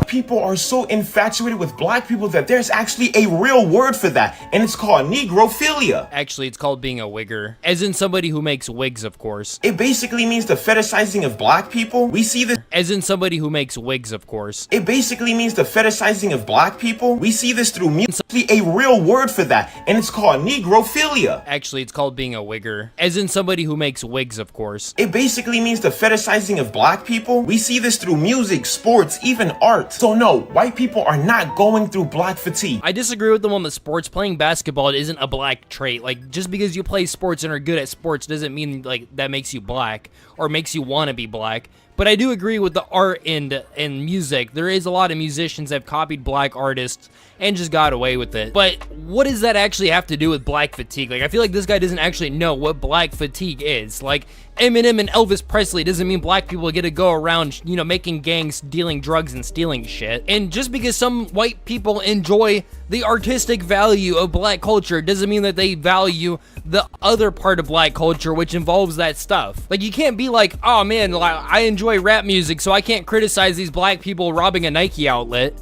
People are so infatuated with black people that there's actually a real word for that, and it's called negrophilia. Actually, it's called being a wigger. As in somebody who makes wigs, of course. It basically means the fetishizing of black people. We see this. As in somebody who makes wigs, of course. It basically means the fetishizing of black people. We see this through music. A real word for that, and it's called negrophilia. Actually, it's called being a wigger. As in somebody who makes wigs, of course. It basically means the fetishizing of black people. We see this through music, sports, even art. So no, white people are not going through black fatigue. I disagree with them on the sports. Playing basketball isn't a black trait. Like, just because you play sports and are good at sports doesn't mean, like, that makes you black or makes you want to be black. But I do agree with the art and music. There is a lot of musicians that have copied black artists and just got away with it. But what does that actually have to do with black fatigue? Like, I feel like this guy doesn't actually know what black fatigue is. Like, Eminem and Elvis Presley doesn't mean black people get to go around, you know, making gangs, dealing drugs, and stealing shit. And just because some white people enjoy the artistic value of black culture doesn't mean that they value the other part of black culture, which involves that stuff. Like, you can't be like, oh man, I enjoy rap music, so I can't criticize these black people robbing a Nike outlet.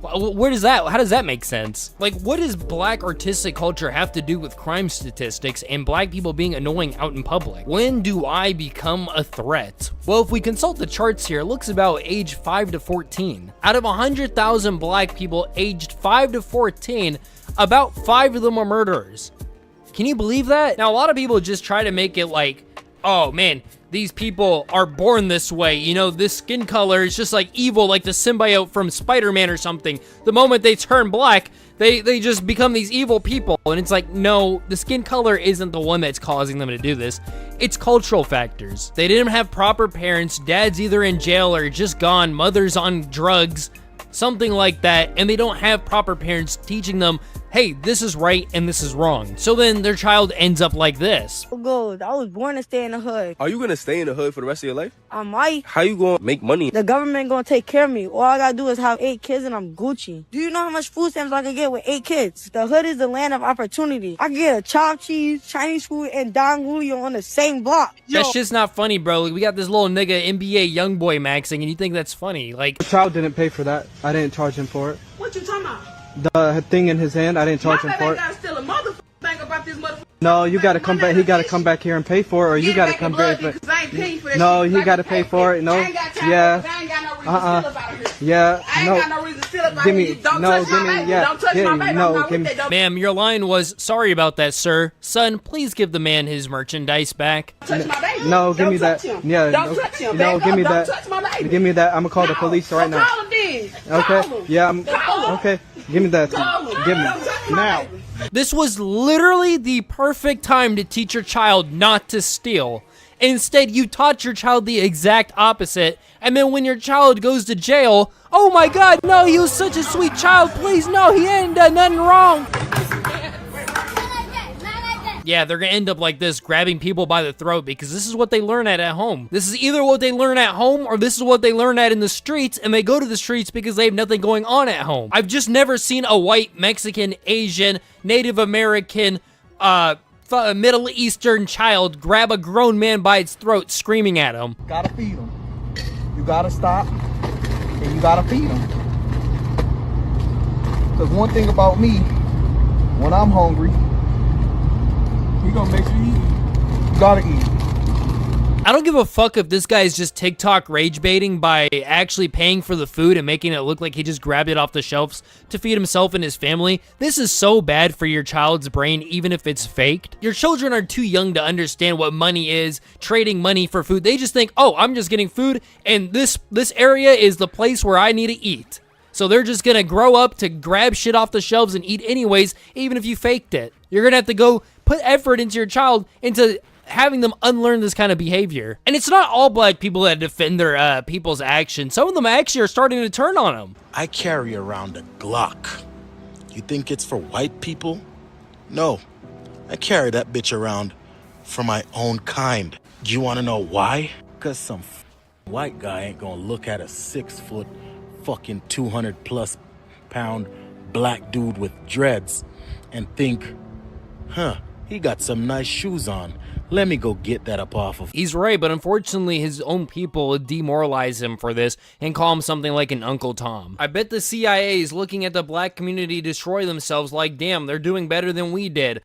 Where does that, how does that make sense? Like, what does black artistic culture have to do with crime statistics and black people being annoying out in public? When do I become a threat? Well, if we consult the charts here, it looks about age 5 to 14. Out of 100,000 black people aged 5 to 14, about 5 of them are murderers. Can you believe that? Now, a lot of people just try to make it like, oh man, these people are born this way, you know, this skin color is just like evil, like the symbiote from Spider-Man or something. The moment they turn black, they just become these evil people. And it's like, no, the skin color isn't the one that's causing them to do this. It's cultural factors. They didn't have proper parents, dad's either in jail or just gone, mother's on drugs, something like that, and they don't have proper parents teaching them, hey, this is right and this is wrong. So then their child ends up like this. Good. I was born to stay in the hood. Are you gonna stay in the hood for the rest of your life? I might. How you gonna make money? The government gonna take care of me. All I gotta do is have 8 kids and I'm Gucci. Do you know how much food stamps I can get with 8 kids? The hood is the land of opportunity. I can get a chopped cheese, Chinese food, and Don Julio on the same block. Yo. That's just not funny, bro. We got this little nigga NBA young boy maxing and you think that's funny. Like, the child didn't pay for that. I didn't charge him for it. What you talking about? The thing in his hand, I didn't charge him for it. No, you gotta come back. He gotta come back here and pay for it, or you gotta come back. No, he gotta pay for it. No, yeah, yeah, no. Give me, no, give me, yeah, no, give me. Ma'am, your line was, sorry about that, sir. Son, please give the man his merchandise back. No, give me that. Yeah, no, give me that. Give me that. I'm gonna call the police right now. Okay, yeah, okay. Give me that. Give me now. This was literally the perfect time to teach your child not to steal. Instead, you taught your child the exact opposite, and then when your child goes to jail, oh my god, no, he was such a sweet child, please, no, he ain't done nothing wrong. Yeah, they're gonna end up like this, grabbing people by the throat, because this is what they learn at home. This is either what they learn at home, or this is what they learn at in the streets, and they go to the streets because they have nothing going on at home. I've just never seen a white, Mexican, Asian, Native American, Middle Eastern child grab a grown man by its throat, screaming at him. Gotta feed him. You gotta stop, and you gotta feed him. Because one thing about me, when I'm hungry, he gonna make sure you eat. You gotta eat. I don't give a fuck if this guy is just TikTok rage baiting by actually paying for the food and making it look like he just grabbed it off the shelves to feed himself and his family. This is so bad for your child's brain, even if it's faked. Your children are too young to understand what money is, trading money for food. They just think, oh, I'm just getting food, and this area is the place where I need to eat. So they're just gonna grow up to grab shit off the shelves and eat anyways, even if you faked it. You're gonna have to go put effort into your child, into having them unlearn this kind of behavior. And it's not all black people that defend their people's actions. Some of them actually are starting to turn on them. I carry around a Glock. You think it's for white people? No, I carry that bitch around for my own kind. Do you want to know why? Because some white guy ain't gonna look at a 6 foot fucking 200 plus pound black dude with dreads and think, huh, he got some nice shoes on. Let me go get that up off of. He's right, but unfortunately his own people demoralize him for this and call him something like an Uncle Tom. I bet the CIA is looking at the black community destroy themselves like, damn, they're doing better than we did.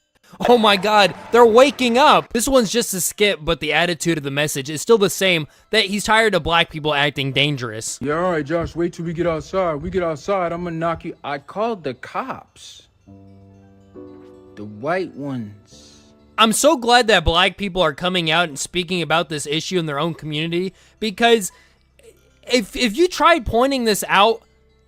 Oh my god, they're waking up! This one's just a skip, but the attitude of the message is still the same, that he's tired of black people acting dangerous. Yeah, alright Josh, wait till we get outside. We get outside, I'm gonna knock you. I called the cops. The white ones. I'm so glad that black people are coming out and speaking about this issue in their own community, because if you tried pointing this out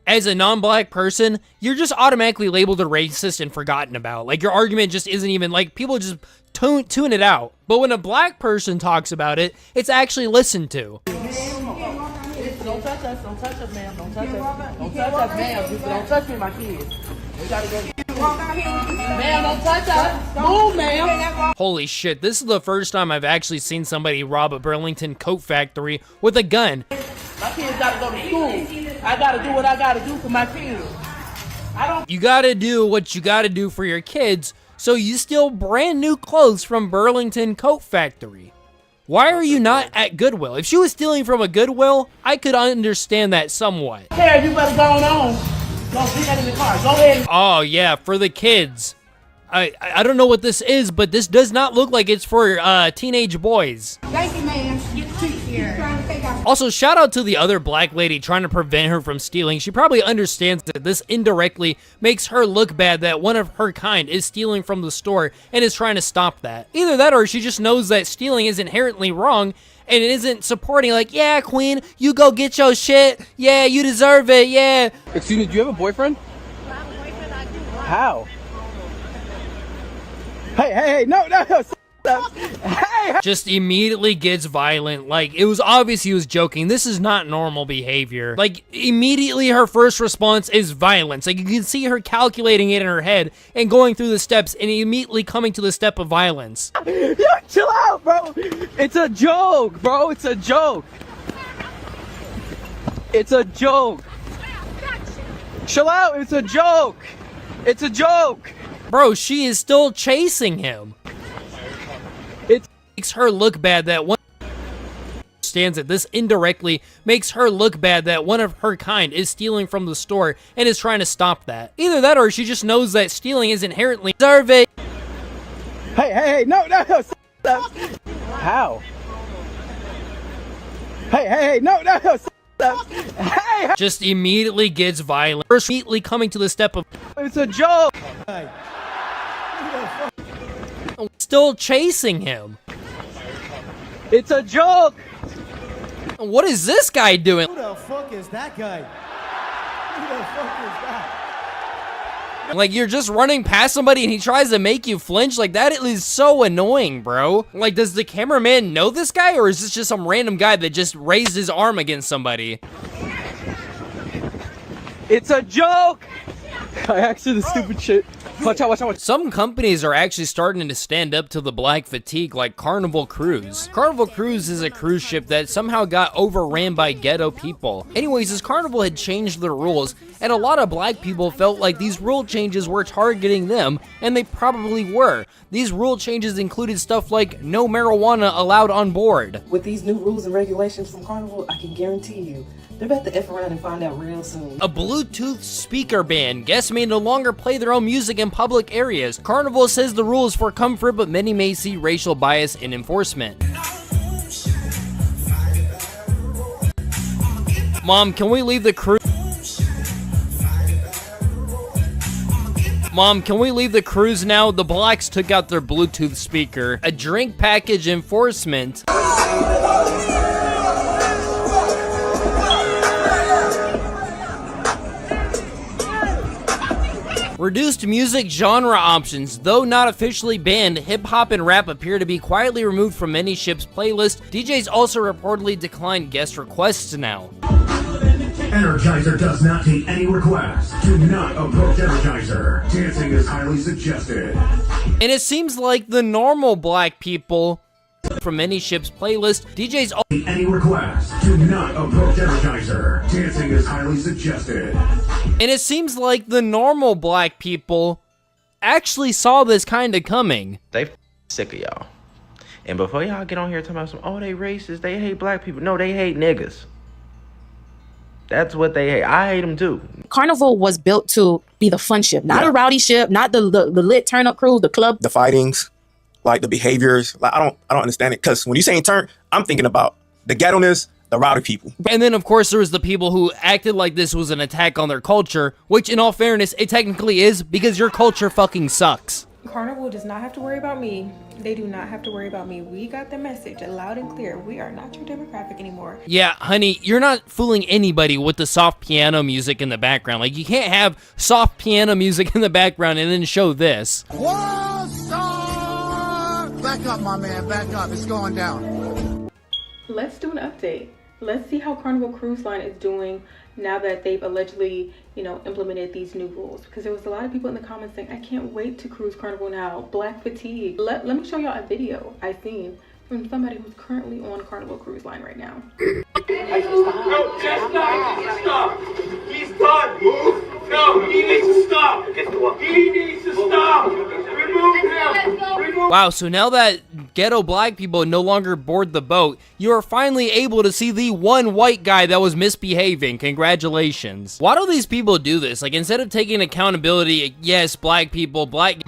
as a non-black person, you're just automatically labeled a racist and forgotten about. Like, your argument just isn't even, like, people just tune it out. But when a black person talks about it, it's actually listened to. Don't touch us, don't touch us, ma'am, don't touch us. Don't touch us, ma'am, don't touch me, my kids. We gotta go. Ma'am, don't touch us. Move, ma'am. Holy shit, this is the first time I've actually seen somebody rob a Burlington coat factory with a gun. My kids gotta go to school. I gotta do what I gotta do for my kids. You gotta do what you gotta do for your kids, so you steal brand new clothes from Burlington Coat Factory. Why are you not at Goodwill? If she was stealing from a Goodwill, I could understand that somewhat. Hey, you better go on. Don't put that in the car. Go ahead. Oh yeah, for the kids. I don't know what this is, but this does not look like it's for teenage boys. Thank you, man. You here. Also, shout out to the other black lady trying to prevent her from stealing. She probably understands that this indirectly makes her look bad that one of her kind is stealing from the store and is trying to stop that. Either that or she just knows that stealing is inherently wrong and it isn't supporting like, yeah, queen, you go get your shit. Yeah, you deserve it. Yeah. Excuse me, do you have a boyfriend? How? Hey, no. Hey. Just immediately gets violent. Like, it was obvious he was joking. This is not normal behavior. Like, immediately her first response is violence. Like, you can see her calculating it in her head and going through the steps and immediately coming to the step of violence. Yo, chill out, bro. It's a joke, bro. It's a joke. It's a joke. Chill out. It's a joke. It's a joke. Bro, she is still chasing him. It makes her look bad that one understands that this indirectly makes her look bad that one of her kind is stealing from the store and is trying to stop that. Either that or she just knows that stealing is inherently deserve it. Hey, no. How? Hey, no. Hey. Just immediately gets violent. First, immediately coming to the step of it's a joke. Still chasing him. It's a joke. What is this guy doing? Who the fuck is that guy? Who the fuck is that? Like, you're just running past somebody and he tries to make you flinch. Like, that is so annoying, bro. Like, does the cameraman know this guy, or is this just some random guy that just raised his arm against somebody? It's a joke. I actually the stupid shit. Watch out. Some companies are actually starting to stand up to the black fatigue, like Carnival Cruise. Carnival Cruise is a cruise ship that somehow got overran by ghetto people. Anyways, this Carnival had changed their rules, and a lot of black people felt like these rule changes were targeting them, and they probably were. These rule changes included stuff like no marijuana allowed on board. With these new rules and regulations from Carnival, I can guarantee you, they're about to F around and find out real soon. A Bluetooth speaker ban. Guests may no longer play their own music in public areas. Carnival says the rule is for comfort, but many may see racial bias in enforcement. Mom, can we leave the cruise? Mom, can we leave the cruise now? The blacks took out their Bluetooth speaker. A drink package enforcement. Reduced music genre options. Though not officially banned, hip-hop and rap appear to be quietly removed from many ships' playlists. DJs also reportedly decline guest requests now. Energizer does not take any requests. Do not approach Energizer. Dancing is highly suggested. And it seems like the normal black people from many ships' playlist, DJs any requests. Do not approach Energizer. Dancing is highly suggested. And it seems like the normal black people actually saw this kind of coming. They sick of y'all. And before y'all get on here talking about some, oh, they racist, they hate black people. No, they hate niggas. That's what they hate. I hate them too. Carnival was built to be the fun ship, not a rowdy ship, not the lit turn up crew, the club. The fightings, like the behaviors, like I don't understand it. Cause when you saying turn, I'm thinking about the ghetto-ness, the rowdy people. And then of course there was the people who acted like this was an attack on their culture, which in all fairness, it technically is, because your culture fucking sucks. Carnival does not have to worry about me. They do not have to worry about me. We got the message loud and clear. We are not your demographic anymore. Yeah, honey, you're not fooling anybody with the soft piano music in the background. Like, you can't have soft piano music in the background and then show this. Whoa, star! Back up, my man. Back up. It's going down. Let's do an update. Let's see how Carnival Cruise Line is doing now that they've allegedly, implemented these new rules. Because there was a lot of people in the comments saying, I can't wait to cruise Carnival now. Black fatigue. Let me show y'all a video I seen from somebody who's currently on Carnival Cruise Line right now. No, just stop. He's done. Move. No, he needs to stop. He needs to stop. Remove him. Wow, so now that ghetto black people no longer board the boat, you are finally able to see the one white guy that was misbehaving. Congratulations. Why do these people do this? Like, instead of taking accountability, yes, black people, black,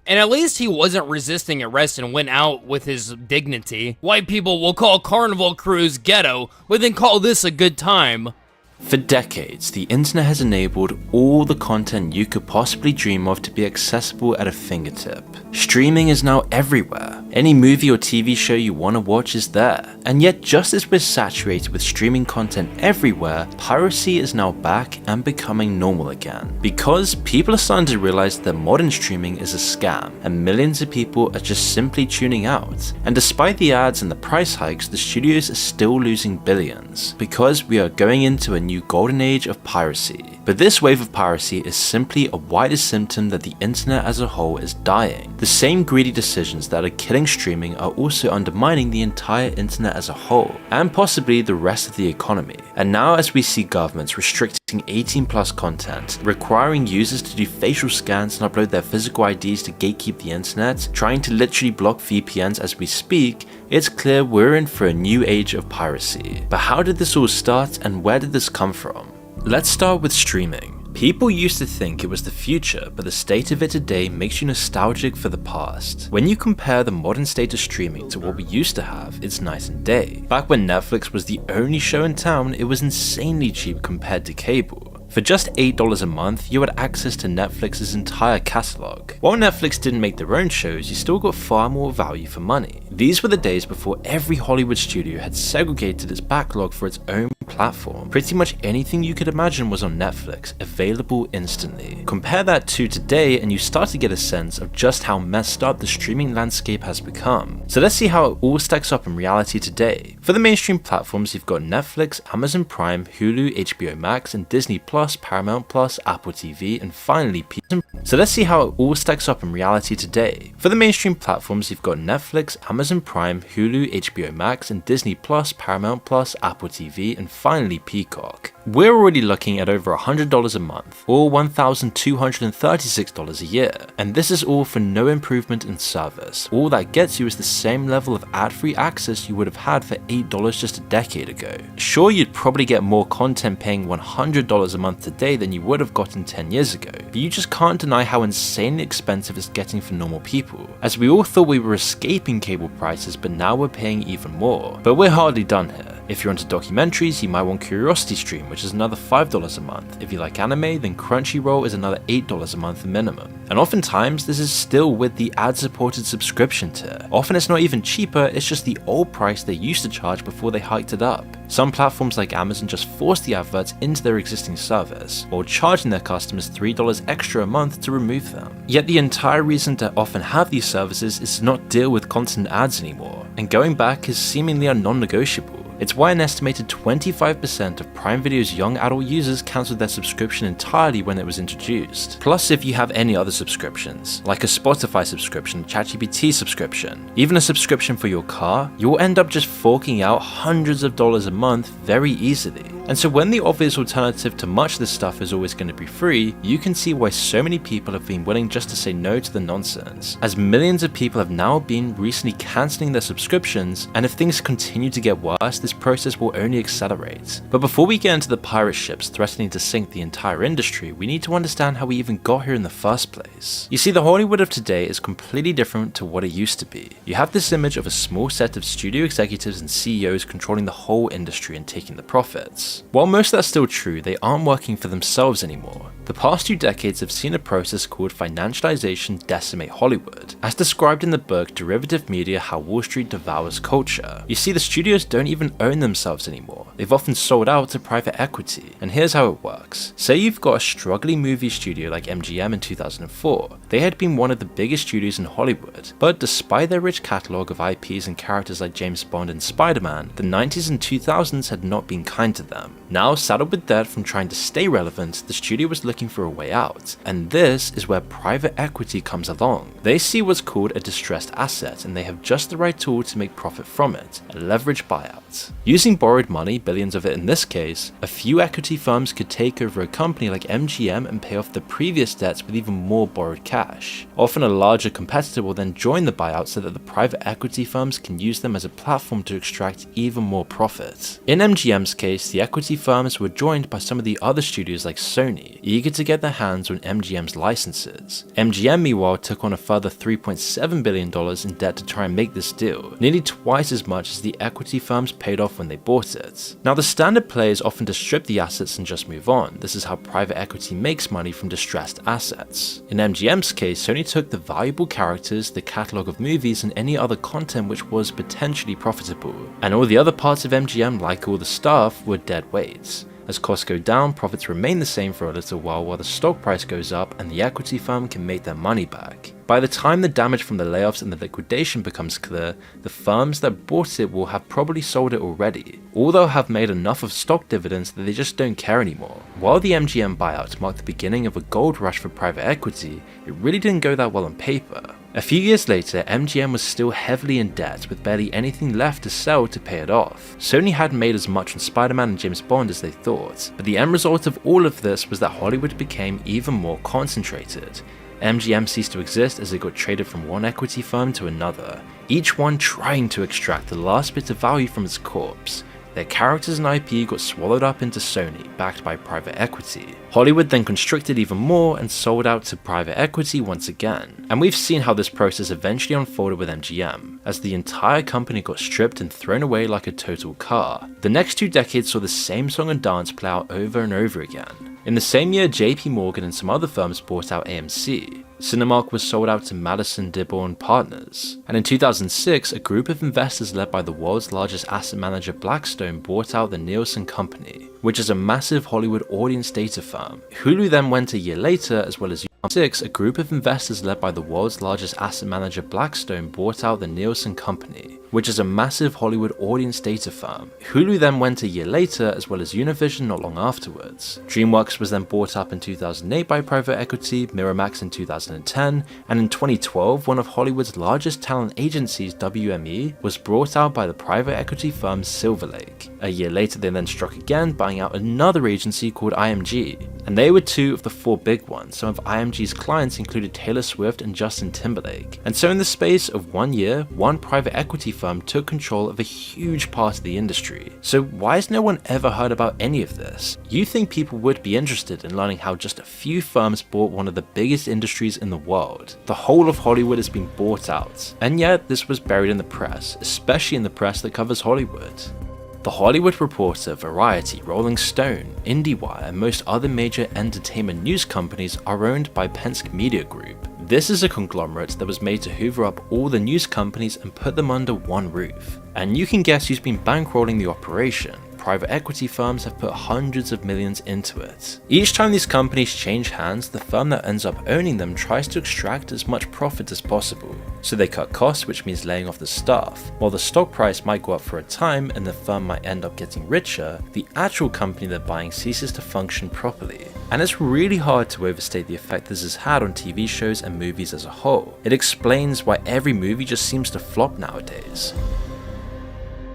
and at least he wasn't resisting arrest and went out with his dignity. White people will call Carnival Cruise ghetto, but then call this a good time. For decades, the internet has enabled all the content you could possibly dream of to be accessible at a fingertip. Streaming is now everywhere. Any movie or TV show you want to watch is there. And yet, just as we're saturated with streaming content everywhere, piracy is now back and becoming normal again. Because people are starting to realize that modern streaming is a scam, and millions of people are just simply tuning out. And despite the ads and the price hikes, the studios are still losing billions. Because we are going into a new golden age of piracy. But this wave of piracy is simply a wider symptom that the internet as a whole is dying. The same greedy decisions that are killing streaming are also undermining the entire internet as a whole, and possibly the rest of the economy. And now, as we see governments restricting 18+ content, requiring users to do facial scans and upload their physical IDs to gatekeep the internet, trying to literally block VPNs as we speak, it's clear we're in for a new age of piracy. But how did this all start, and where did this come from? Let's start with streaming. People used to think it was the future, but the state of it today makes you nostalgic for the past. When you compare the modern state of streaming to what we used to have, it's night and day. Back when Netflix was the only show in town, it was insanely cheap compared to cable. For just $8 a month, you had access to Netflix's entire catalogue. While Netflix didn't make their own shows, you still got far more value for money. These were the days before every Hollywood studio had segregated its backlog for its own platform. Pretty much anything you could imagine was on Netflix, available instantly. Compare that to today and you start to get a sense of just how messed up the streaming landscape has become. So let's see how it all stacks up in reality today. For the mainstream platforms, you've got Netflix, Amazon Prime, Hulu, HBO Max, and Disney+, Paramount+, Apple TV, and finally So let's see how it all stacks up in reality today. For the mainstream platforms, you've got Netflix, Amazon Prime, Hulu, HBO Max, and Disney+, Paramount+, Apple TV, and finally Peacock. We're already looking at over $100 a month, or $1,236 a year, and this is all for no improvement in service. All that gets you is the same level of ad-free access you would have had for $8 just a decade ago. Sure, you'd probably get more content paying $100 a month today than you would have gotten 10 years ago, but you just can't deny how insanely expensive it's getting for normal people, as we all thought we were escaping cable prices, but now we're paying even more. But we're hardly done here. If you're into documentaries, you might want CuriosityStream, which is another $5 a month. If you like anime, then Crunchyroll is another $8 a month minimum. And oftentimes, this is still with the ad-supported subscription tier. Often it's not even cheaper, it's just the old price they used to charge before they hiked it up. Some platforms like Amazon just force the adverts into their existing service, or charging their customers $3 extra a month to remove them. Yet the entire reason to often have these services is to not deal with constant ads anymore, and going back is seemingly a non-negotiable. It's why an estimated 25% of Prime Video's young adult users cancelled their subscription entirely when it was introduced. Plus, if you have any other subscriptions, like a Spotify subscription, ChatGPT subscription, even a subscription for your car, you'll end up just forking out hundreds of dollars a month very easily. And so when the obvious alternative to much of this stuff is always going to be free, you can see why so many people have been willing just to say no to the nonsense, as millions of people have now been recently cancelling their subscriptions, and if things continue to get worse, this process will only accelerate. But before we get into the pirate ships threatening to sink the entire industry, we need to understand how we even got here in the first place. You see, the Hollywood of today is completely different to what it used to be. You have this image of a small set of studio executives and CEOs controlling the whole industry and taking the profits. While most of that's still true, they aren't working for themselves anymore. The past 2 decades have seen a process called financialization decimate Hollywood, as described in the book Derivative Media: How Wall Street Devours Culture. You see, the studios don't even own themselves anymore. They've often sold out to private equity, and here's how it works. Say you've got a struggling movie studio like MGM in 2004. They had been one of the biggest studios in Hollywood, but despite their rich catalogue of IPs and characters like James Bond and Spider-Man, the 90s and 2000s had not been kind to them. them. Now saddled with debt from trying to stay relevant, the studio was looking for a way out, and this is where private equity comes along. They see what's called a distressed asset, and they have just the right tool to make profit from it, a leverage buyout. Using borrowed money, billions of it in this case, a few equity firms could take over a company like MGM and pay off the previous debts with even more borrowed cash. Often a larger competitor will then join the buyout so that the private equity firms can use them as a platform to extract even more profit. In MGM's case, the equity firms were joined by some of the other studios like Sony, eager to get their hands on MGM's licenses. MGM meanwhile took on a further $3.7 billion in debt to try and make this deal, nearly twice as much as the equity firms paid off when they bought it. Now the standard play is often to strip the assets and just move on. This is how private equity makes money from distressed assets. In MGM's case, Sony took the valuable characters, the catalogue of movies, and any other content which was potentially profitable, and all the other parts of MGM, like all the staff, were dead weights. As costs go down, profits remain the same for a little while the stock price goes up and the equity firm can make their money back. By the time the damage from the layoffs and the liquidation becomes clear, the firms that bought it will have probably sold it already, or they'll have made enough of stock dividends that they just don't care anymore. While the MGM buyout marked the beginning of a gold rush for private equity, it really didn't go that well on paper. A few years later, MGM was still heavily in debt with barely anything left to sell to pay it off. Sony hadn't made as much on Spider-Man and James Bond as they thought, but the end result of all of this was that Hollywood became even more concentrated. MGM ceased to exist as it got traded from one equity firm to another, each one trying to extract the last bit of value from its corpse. Their characters and IP got swallowed up into Sony, backed by private equity. Hollywood then constricted even more and sold out to private equity once again. And we've seen how this process eventually unfolded with MGM, as the entire company got stripped and thrown away like a total car. The next 2 decades saw the same song and dance play out over and over again. In the same year, JP Morgan and some other firms bought out AMC. Cinemark was sold out to Madison Dearborn Partners. And in 2006, a group of investors led by the world's largest asset manager Blackstone bought out the Nielsen Company, which is a massive Hollywood audience data firm. Hulu then went a year later, as well as 2006, a group of investors led by the world's largest asset manager Blackstone bought out the Nielsen Company, which is a massive Hollywood audience data firm. Hulu then went a year later, as well as Univision not long afterwards. DreamWorks was then bought up in 2008 by private equity, Miramax in 2010, and in 2012, one of Hollywood's largest talent agencies, WME, was brought out by the private equity firm Silver Lake. A year later, they then struck again, buying out another agency called IMG. And they were 2 of the 4 big ones. Some of IMG's clients included Taylor Swift and Justin Timberlake. And so in the space of 1 year, one private equity firm took control of a huge part of the industry. So why has no one ever heard about any of this? You think people would be interested in learning how just a few firms bought one of the biggest industries in the world. The whole of Hollywood has been bought out. And yet this was buried in the press, especially in the press that covers Hollywood. The Hollywood Reporter, Variety, Rolling Stone, IndieWire, and most other major entertainment news companies are owned by Penske Media Group. This is a conglomerate that was made to hoover up all the news companies and put them under one roof. And you can guess who's been bankrolling the operation. Private equity firms have put hundreds of millions into it. Each time these companies change hands, the firm that ends up owning them tries to extract as much profit as possible. So they cut costs, which means laying off the staff. While the stock price might go up for a time and the firm might end up getting richer, the actual company they're buying ceases to function properly. And it's really hard to overstate the effect this has had on TV shows and movies as a whole. It explains why every movie just seems to flop nowadays.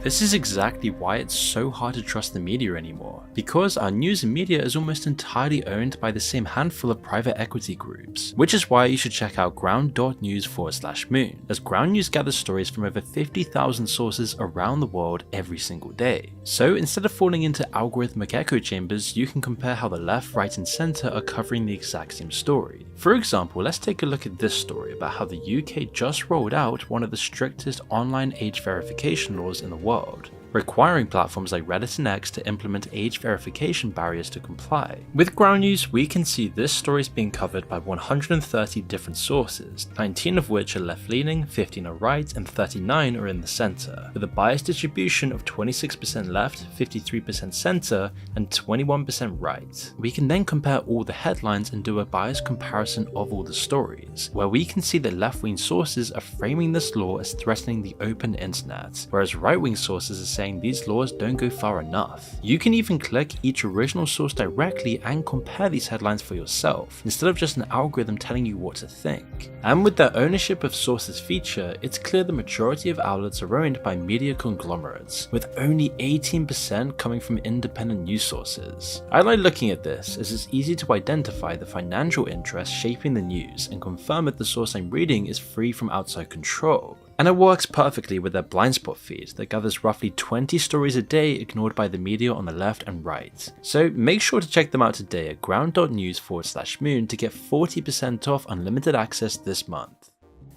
This is exactly why it's so hard to trust the media anymore, because our news and media is almost entirely owned by the same handful of private equity groups, which is why you should check out ground.news/moon, as Ground News gathers stories from over 50,000 sources around the world every single day. So instead of falling into algorithmic echo chambers, you can compare how the left, right and centre are covering the exact same story. For example, let's take a look at this story about how the UK just rolled out one of the strictest online age verification laws in the world, requiring platforms like Reddit and X to implement age verification barriers to comply. With Ground News, we can see this story is being covered by 130 different sources, 19 of which are left-leaning, 15 are right, and 39 are in the center, with a biased distribution of 26% left, 53% center, and 21% right. We can then compare all the headlines and do a biased comparison of all the stories, where we can see that left-wing sources are framing this law as threatening the open internet, whereas right-wing sources are saying saying these laws don't go far enough. You can even click each original source directly and compare these headlines for yourself, instead of just an algorithm telling you what to think. And with their ownership of sources feature, it's clear the majority of outlets are owned by media conglomerates, with only 18% coming from independent news sources. I like looking at this as it's easy to identify the financial interests shaping the news and confirm that the source I'm reading is free from outside control. And it works perfectly with their blind spot feed that gathers roughly 20 stories a day ignored by the media on the left and right. So make sure to check them out today at ground.news/moon to get 40% off unlimited access this month.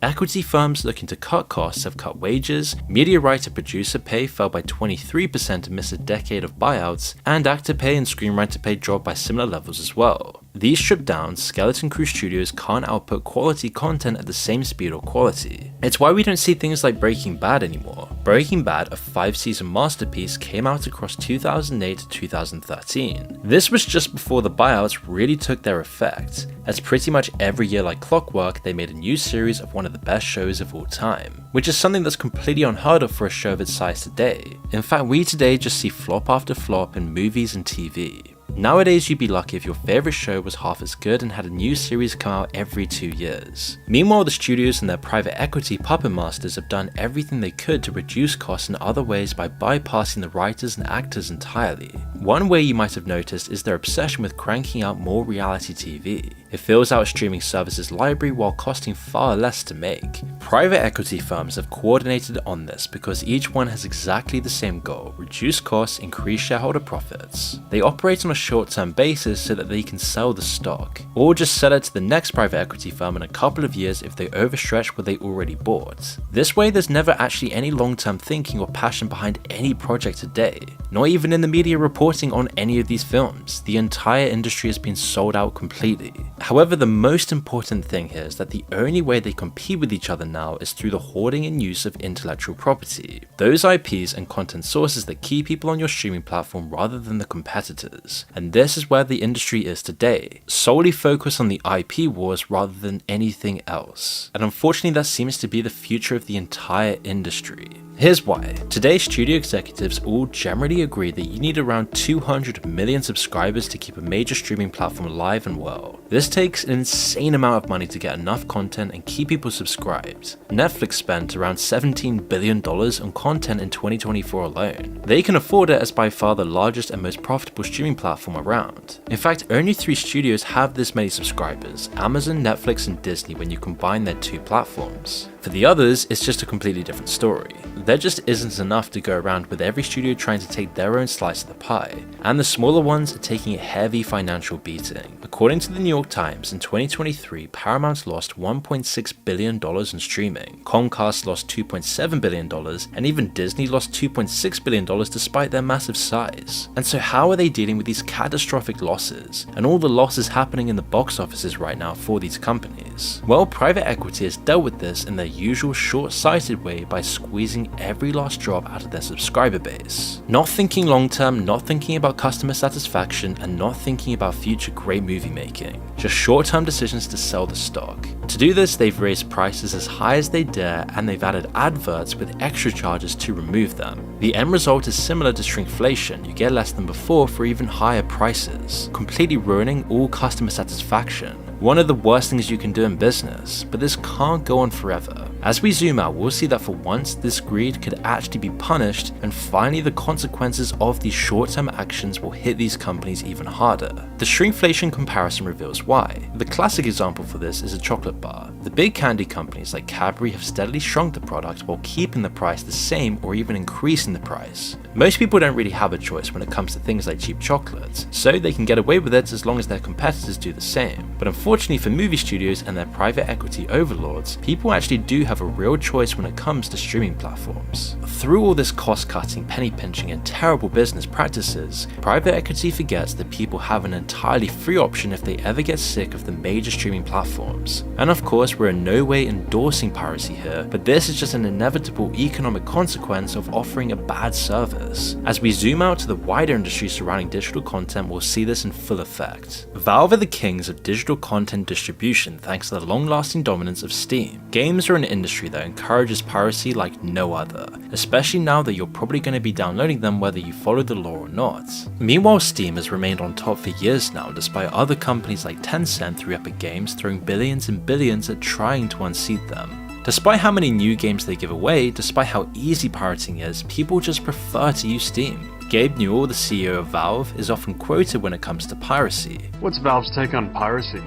Equity firms looking to cut costs have cut wages, media writer producer pay fell by 23% amidst a decade of buyouts, and actor pay and screenwriter pay dropped by similar levels as well. These stripped down, Skeleton Crew studios can't output quality content at the same speed or quality. It's why we don't see things like Breaking Bad anymore. Breaking Bad, a 5-season masterpiece, came out across 2008 to 2013. This was just before the buyouts really took their effect, as pretty much every year like clockwork they made a new series of one of the best shows of all time, which is something that's completely unheard of for a show of its size today. In fact, we today just see flop after flop in movies and TV. Nowadays, you'd be lucky if your favourite show was half as good and had a new series come out every 2 years. Meanwhile, the studios and their private equity puppet masters have done everything they could to reduce costs in other ways by bypassing the writers and actors entirely. One way you might have noticed is their obsession with cranking out more reality TV. It fills out a streaming services library while costing far less to make. Private equity firms have coordinated on this because each one has exactly the same goal: reduce costs, increase shareholder profits. They operate on a short-term basis so that they can sell the stock, or just sell it to the next private equity firm in a couple of years if they overstretch what they already bought. This way, there's never actually any long-term thinking or passion behind any project today, not even in the media reporting on any of these films. The entire industry has been sold out completely. However, the most important thing here is that the only way they compete with each other now is through the hoarding and use of intellectual property, those IPs and content sources that keep people on your streaming platform rather than the competitors. And this is where the industry is today, solely focused on the IP wars rather than anything else. And unfortunately, that seems to be the future of the entire industry. Here's why. Today, studio executives all generally agree that you need around 200 million subscribers to keep a major streaming platform alive and well. This takes an insane amount of money to get enough content and keep people subscribed. Netflix spent around $17 billion on content in 2024 alone. They can afford it as by far the largest and most profitable streaming platform around. In fact, only 3 studios have this many subscribers: Amazon, Netflix, and Disney when you combine their 2 platforms. For the others, it's just a completely different story. There just isn't enough to go around, with every studio trying to take their own slice of the pie, and the smaller ones are taking a heavy financial beating. According to the New York Times, in 2023, Paramount lost $1.6 billion in streaming, Comcast lost $2.7 billion, and even Disney lost $2.6 billion despite their massive size. And so how are they dealing with these catastrophic losses, and all the losses happening in the box offices right now for these companies? Well, private equity has dealt with this in their usual short-sighted way by squeezing every last drop out of their subscriber base. Not thinking long term, not thinking about customer satisfaction, and not thinking about future great movie making. Just short-term decisions to sell the stock. To do this, they've raised prices as high as they dare, and they've added adverts with extra charges to remove them. The end result is similar to shrinkflation. You get less than before for even higher prices, completely ruining all customer satisfaction. One of the worst things you can do in business, but this can't go on forever. As we zoom out, we'll see that for once, this greed could actually be punished, and finally the consequences of these short-term actions will hit these companies even harder. The shrinkflation comparison reveals why. The classic example for this is a chocolate bar. The big candy companies like Cadbury have steadily shrunk the product while keeping the price the same or even increasing the price. Most people don't really have a choice when it comes to things like cheap chocolates, so they can get away with it as long as their competitors do the same. But unfortunately for movie studios and their private equity overlords, people actually do have a real choice when it comes to streaming platforms. Through all this cost cutting, penny pinching, and terrible business practices, private equity forgets that people have an entirely free option if they ever get sick of the major streaming platforms. And of course, we're in no way endorsing piracy here, but this is just an inevitable economic consequence of offering a bad service. As we zoom out to the wider industry surrounding digital content, we'll see this in full effect. Valve are the kings of digital content distribution thanks to the long-lasting dominance of Steam. Games are an industry industry that encourages piracy like no other, especially now that you're probably going to be downloading them whether you follow the law or not. Meanwhile, Steam has remained on top for years now, despite other companies like Tencent through Epic Games throwing billions and billions at trying to unseat them. Despite how many new games they give away, despite how easy pirating is, people just prefer to use Steam. Gabe Newell, the CEO of Valve, is often quoted when it comes to piracy. What's Valve's take on piracy?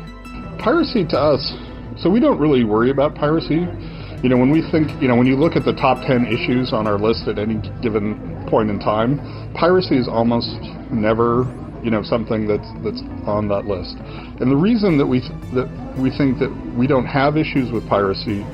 Piracy to us, so we don't really worry about piracy. You know, when we think, when you look at the top 10 issues on our list at any given point in time, piracy is almost never, something that's on that list. And the reason that we think that we don't have issues with piracy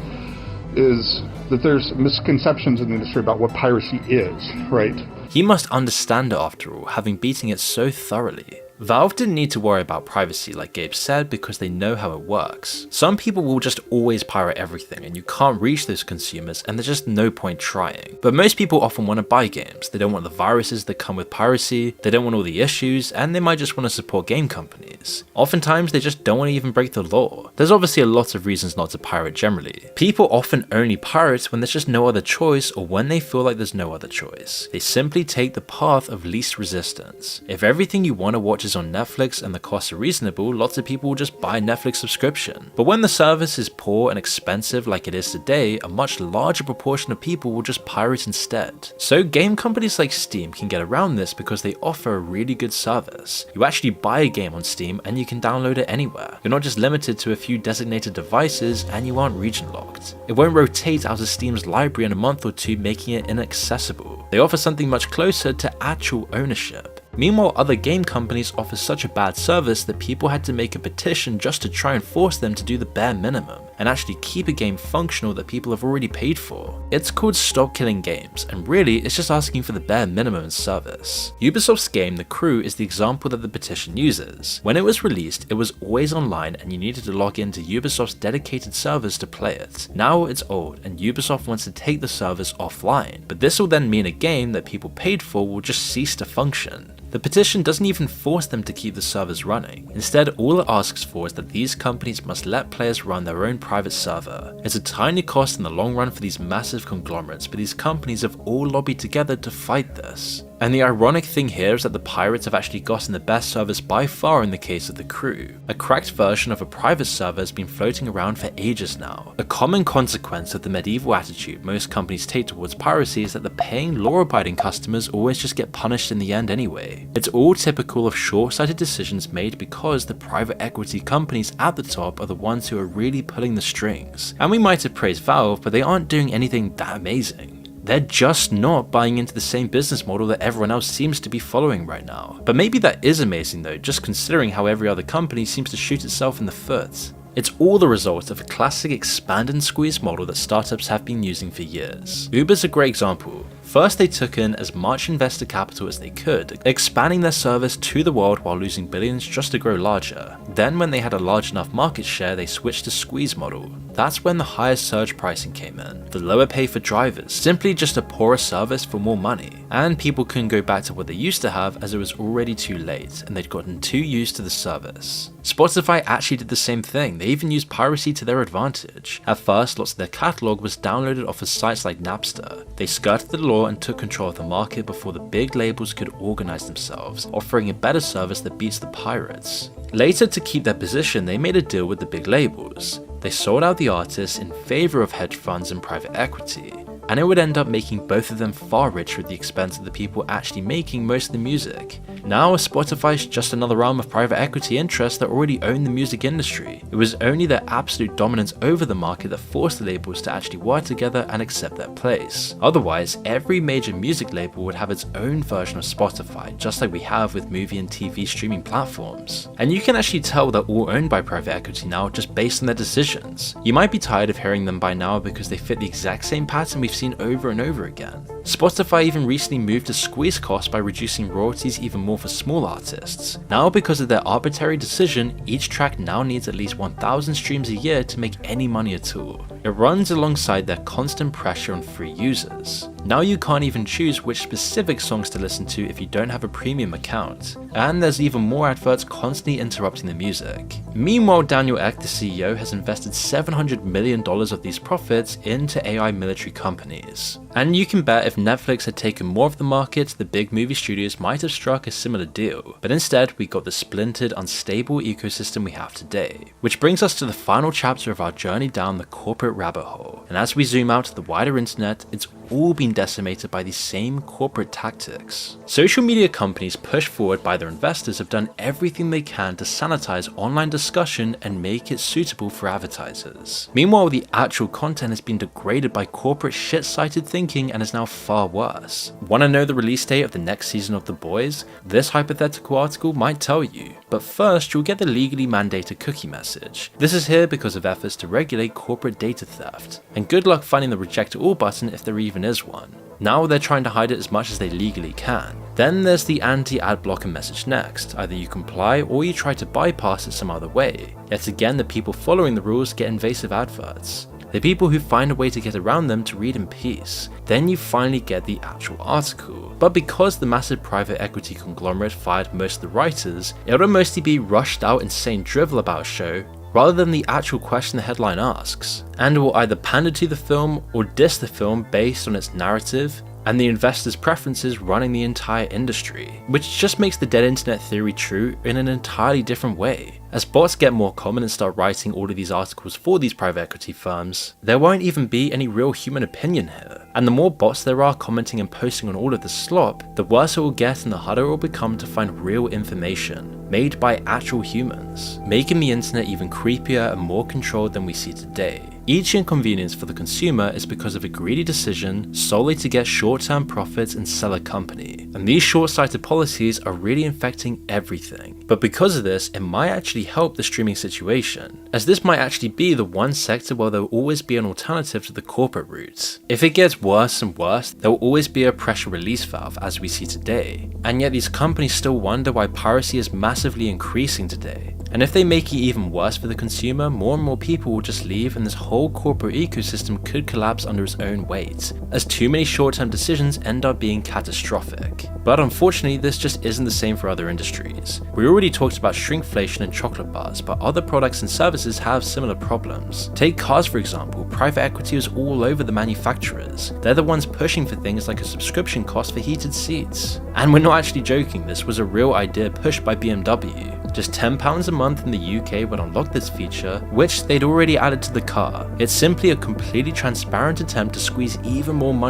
is that there's misconceptions in the industry about what piracy is, right? He must understand it after all, having beaten it so thoroughly. Valve didn't need to worry about privacy like Gabe said because they know how it works. Some people will just always pirate everything and you can't reach those consumers and there's just no point trying. But most people often want to buy games. They don't want the viruses that come with piracy, they don't want all the issues, and they might just want to support game companies. Oftentimes they just don't want to even break the law. There's obviously a lot of reasons not to pirate generally. People often only pirate when there's just no other choice or when they feel like there's no other choice. They simply take the path of least resistance. If everything you want to watch is on Netflix and the costs are reasonable, lots of people will just buy a Netflix subscription. But when the service is poor and expensive like it is today, a much larger proportion of people will just pirate instead. So game companies like Steam can get around this because they offer a really good service. You actually buy a game on Steam and you can download it anywhere. You're not just limited to a few designated devices and you aren't region locked. It won't rotate out of Steam's library in a month or two, making it inaccessible. They offer something much closer to actual ownership. Meanwhile, other game companies offer such a bad service that people had to make a petition just to try and force them to do the bare minimum and actually keep a game functional that people have already paid for. It's called Stop Killing Games, and really it's just asking for the bare minimum in service. Ubisoft's game The Crew is the example that the petition uses. When it was released, it was always online and you needed to log into Ubisoft's dedicated servers to play it. Now it's old and Ubisoft wants to take the servers offline, but this will then mean a game that people paid for will just cease to function. The petition doesn't even force them to keep the servers running. Instead, all it asks for is that these companies must let players run their own private server. It's a tiny cost in the long run for these massive conglomerates, but these companies have all lobbied together to fight this. And the ironic thing here is that the pirates have actually gotten the best service by far in the case of The Crew. A cracked version of a private server has been floating around for ages now. A common consequence of the medieval attitude most companies take towards piracy is that the paying law-abiding customers always just get punished in the end anyway. It's all typical of short-sighted decisions made because the private equity companies at the top are the ones who are really pulling the strings. And we might have praised Valve, but they aren't doing anything that amazing. They're just not buying into the same business model that everyone else seems to be following right now. But maybe that is amazing though, just considering how every other company seems to shoot itself in the foot. It's all the result of a classic expand and squeeze model that startups have been using for years. Uber's a great example. First, they took in as much investor capital as they could, expanding their service to the world while losing billions just to grow larger. Then when they had a large enough market share, they switched to squeeze model. That's when the higher surge pricing came in, the lower pay for drivers, simply just a poorer service for more money. And people couldn't go back to what they used to have as it was already too late and they'd gotten too used to the service. Spotify actually did the same thing. They even used piracy to their advantage. At first, lots of their catalog was downloaded off of sites like Napster. They skirted the law and took control of the market before the big labels could organize themselves, offering a better service that beats the pirates. Later, to keep their position, they made a deal with the big labels. They sold out the artists in favor of hedge funds and private equity, and it would end up making both of them far richer at the expense of the people actually making most of the music. Now, Spotify's just another arm of private equity interests that already own the music industry. It was only their absolute dominance over the market that forced the labels to actually work together and accept their place. Otherwise, every major music label would have its own version of Spotify, just like we have with movie and TV streaming platforms. And you can actually tell they're all owned by private equity now just based on their decisions. You might be tired of hearing them by now because they fit the exact same pattern we've seen over and over again. Spotify even recently moved to squeeze costs by reducing royalties even more for small artists. Now, because of their arbitrary decision, each track now needs at least 1,000 streams a year to make any money at all. It runs alongside their constant pressure on free users. Now you can't even choose which specific songs to listen to if you don't have a premium account. And there's even more adverts constantly interrupting the music. Meanwhile, Daniel Ek, the CEO, has invested $700 million of these profits into AI military companies. And you can bet if Netflix had taken more of the market, the big movie studios might have struck a similar deal. But instead, we got the splintered, unstable ecosystem we have today. Which brings us to the final chapter of our journey down the corporate rabbit hole. And as we zoom out to the wider internet, it's all been decimated by these same corporate tactics. Social media companies pushed forward by their investors have done everything they can to sanitize online discussion and make it suitable for advertisers. Meanwhile, the actual content has been degraded by corporate shit-sighted thinking and is now far worse. Want to know the release date of the next season of The Boys? This hypothetical article might tell you. But first, you'll get the legally mandated cookie message. This is here because of efforts to regulate corporate data theft. And good luck finding the reject all button if there even is one. Now they're trying to hide it as much as they legally can. Then there's the anti-ad blocker message next. Either you comply or you try to bypass it some other way. Yet again, the people following the rules get invasive adverts. The people who find a way to get around them to read in peace. Then you finally get the actual article. But because the massive private equity conglomerate fired most of the writers, it would mostly be rushed out insane drivel about a show rather than the actual question the headline asks, and will either pander to the film or diss the film based on its narrative and the investors' preferences running the entire industry, which just makes the dead internet theory true in an entirely different way. As bots get more common and start writing all of these articles for these private equity firms, there won't even be any real human opinion here. And the more bots there are commenting and posting on all of the slop, the worse it will get and the harder it will become to find real information, made by actual humans, making the internet even creepier and more controlled than we see today. Each inconvenience for the consumer is because of a greedy decision solely to get short-term profits and sell a company. And these short-sighted policies are really infecting everything. But because of this, it might actually help the streaming situation, as this might actually be the one sector where there will always be an alternative to the corporate route. If it gets worse and worse, there will always be a pressure release valve as we see today. And yet these companies still wonder why piracy is massively increasing today. And if they make it even worse for the consumer, more and more people will just leave and this whole corporate ecosystem could collapse under its own weight, as too many short-term decisions end up being catastrophic. But unfortunately, this just isn't the same for other industries. We already talked about shrinkflation and chocolate bars, but other products and services have similar problems. Take cars for example, private equity is all over the manufacturers. They're the ones pushing for things like a subscription cost for heated seats. And we're not actually joking, this was a real idea pushed by BMW. Just £10 a month in the UK would unlock this feature, which they'd already added to the car. It's simply a completely transparent attempt to squeeze even more money